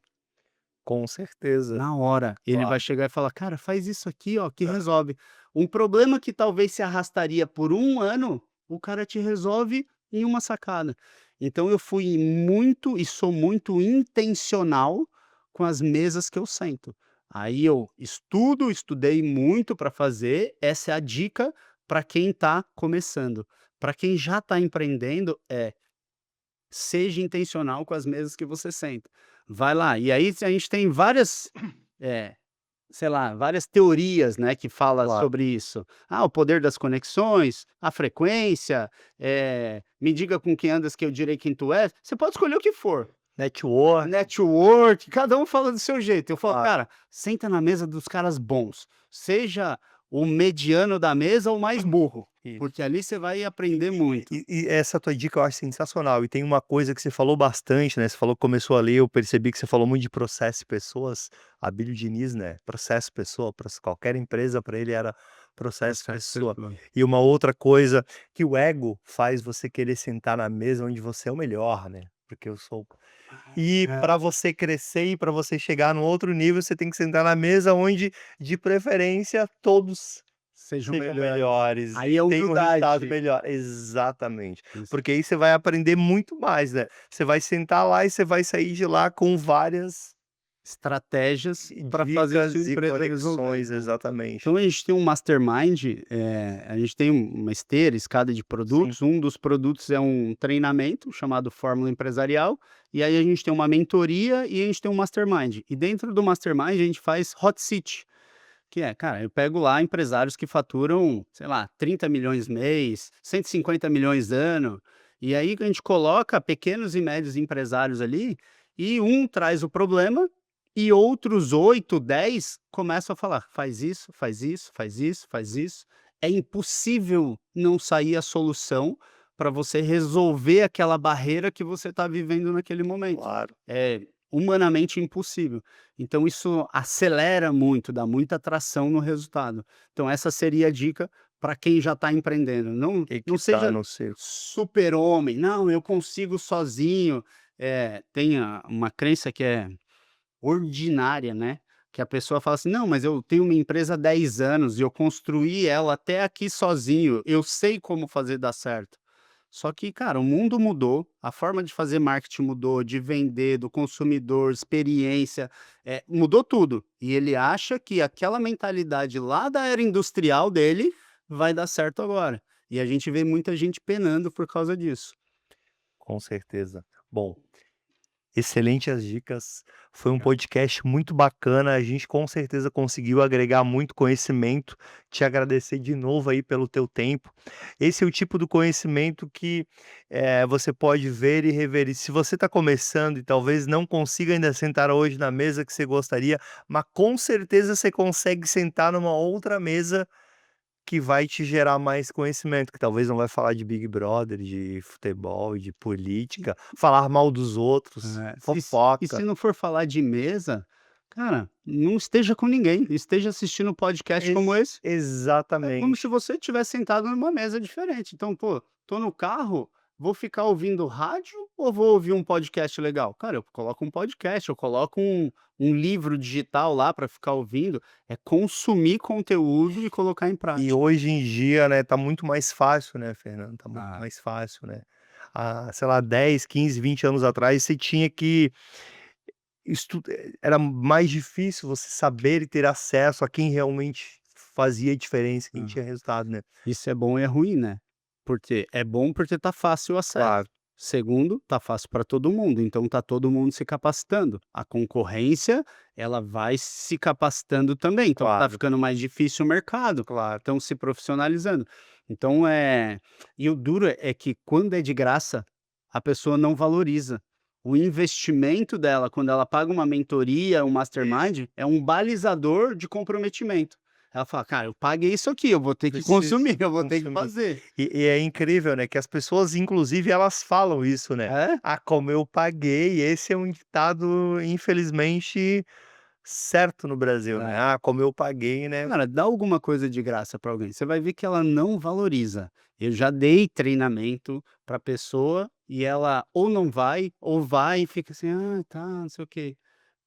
Com certeza. Na hora, ele vai Claro. chegar e falar: "Cara, faz isso aqui, ó, que resolve". Um problema que talvez se arrastaria por um ano, o cara te resolve em uma sacada. Então eu fui muito e sou muito intencional com as mesas que eu sento. Aí eu estudei muito para fazer, essa é a dica para quem está começando. Para quem já está empreendendo, seja intencional com as mesas que você senta. Vai lá, e aí a gente tem várias, eh, sei lá, várias teorias, né, que fala Claro. sobre isso. Ah, o poder das conexões, a frequência, me diga com quem andas que eu direi quem tu és. Você pode escolher o que for. Network, Network, cada um fala do seu jeito. Eu falo: claro. "Cara, senta na mesa dos caras bons, seja o mediano da mesa ou o mais burro, Isso. porque ali você vai aprender muito". E essa tua dica eu acho sensacional. E tem uma coisa que você falou bastante, né, você falou que começou ali, eu percebi que você falou muito de processo e pessoas. Abílio Diniz, né, processo, pessoa, qualquer empresa para ele era processo, pessoa. E uma outra coisa, que o ego faz você querer sentar na mesa onde você é o melhor, né, porque eu sou e É. para você crescer e para você chegar no outro nível, você tem que sentar na mesa onde, de preferência, todos Sejam sejam melhores. melhores Aí e é tenham um resultado humildade. melhor. Exatamente. Isso. Porque aí você vai aprender muito mais, né. Você vai sentar lá e você vai sair de lá com várias Estratégias para fazer a sua dicas e empresa resolver, conexões, né. exatamente. Então a gente tem um mastermind, a gente tem uma esteira, escada de Sim, produtos, um dos produtos é um treinamento chamado Fórmula Empresarial, e aí a gente tem uma mentoria e a gente tem um mastermind. E dentro do mastermind a gente faz hot seat, que é, cara, eu pego lá empresários que faturam, sei lá, 30 milhões mês, 150 milhões ano, e aí a gente coloca pequenos e médios empresários ali, e um traz o problema, e outros 8, 10 começam a falar: faz isso, faz isso, faz isso, faz isso. É impossível não sair a solução para você resolver aquela barreira que você está vivendo naquele momento. claro. É humanamente impossível. Então isso acelera muito, dá muita atração no resultado. Então essa seria a dica para quem já está empreendendo. Não Que tá seja no seu super-homem, "Não, eu consigo sozinho". Tem uma crença que é ordinária, né, que a pessoa fala assim: "Não, mas eu tenho uma empresa há 10 anos e eu construí ela até aqui sozinho, eu sei como fazer dar certo". Só que, cara, o mundo mudou, a forma de fazer marketing mudou, de vender, do consumidor, experiência, mudou tudo. E ele acha que aquela mentalidade lá da era industrial dele vai dar certo agora. E a gente vê muita gente penando por causa disso. com certeza. Bom, excelente as dicas. Foi um Legal. podcast muito bacana. A gente com certeza conseguiu agregar muito conhecimento. Te agradecer de novo aí pelo teu tempo. Esse é o tipo do conhecimento que você pode ver e rever. E se você está começando e talvez não consiga ainda sentar hoje na mesa que você gostaria, mas com certeza você consegue sentar numa outra mesa que vai te gerar mais conhecimento, que talvez não vai falar de Big Brother, de futebol, de política, falar mal dos outros, E fofoca. se não for falar de mesa, Cara, não esteja com ninguém, esteja assistindo um podcast como esse. É como Exatamente. se você tivesse sentado numa mesa diferente. Então, pô, tô no carro, vou ficar ouvindo rádio ou vou ouvir um podcast legal? Cara, eu coloco um podcast, eu coloco um livro digital lá para ficar ouvindo. É consumir conteúdo e colocar em E prática. hoje em dia, né, tá muito mais fácil, né, Fernando, tá muito Ah, mais fácil, né. Sei lá, 10, 15, 20 anos atrás, você tinha que era mais difícil você saber e ter acesso a quem realmente fazia diferença, quem ah. tinha resultado, né. Isso é bom e é ruim, né? Porque é bom porque tá fácil o acesso. Claro, Segundo, tá fácil para todo mundo, então tá todo mundo se capacitando. A concorrência, ela vai se capacitando também, então tá claro, ficando mais difícil o mercado, claro. estão se profissionalizando. Então e o duro é que quando é de graça, a pessoa não valoriza. O investimento dela, quando ela paga uma mentoria, um Isso, mastermind, é um balizador de comprometimento. Ela fala: "Cara, eu paguei isso aqui, eu vou ter que preciso consumir, eu vou ter que consumir. fazer". E é incrível, né, que as pessoas inclusive elas falam isso, né. É? "Ah, como eu paguei", esse é um ditado infelizmente certo no Brasil, né. É. "Ah, como eu paguei", né. Cara, dá alguma coisa de graça para alguém, você vai ver que ela não valoriza. Eu já dei treinamento para pessoa e ela ou não vai, ou vai e fica assim: "Ah, tá, não sei o quê".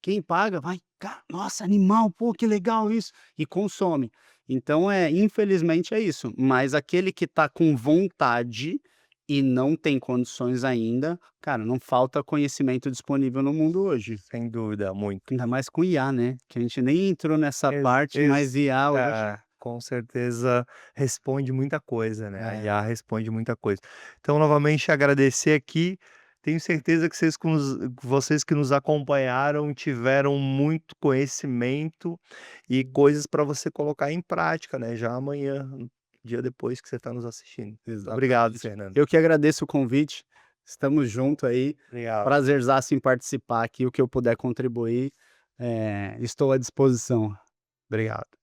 Quem paga vai: "Cara, nossa, animal, pô, que legal isso", e consome. Então infelizmente é isso, mas aquele que tá com vontade e não tem condições ainda, cara, não falta conhecimento disponível no mundo hoje. Sem dúvida, muito. Ainda mais com IA, né, que a gente nem entrou nessa parte, mas IA hoje Com certeza responde muita coisa, né, a é. IA responde muita coisa. Então, novamente agradecer aqui, tenho certeza que vocês que nos acompanharam tiveram muito conhecimento e coisas para você colocar em prática, né, já amanhã, no dia depois que você está nos assistindo. Obrigado, Exatamente. Fernando. Eu que agradeço o convite, estamos junto aí, Obrigado, prazerzaço em participar aqui, o que eu puder contribuir, estou à disposição. obrigado.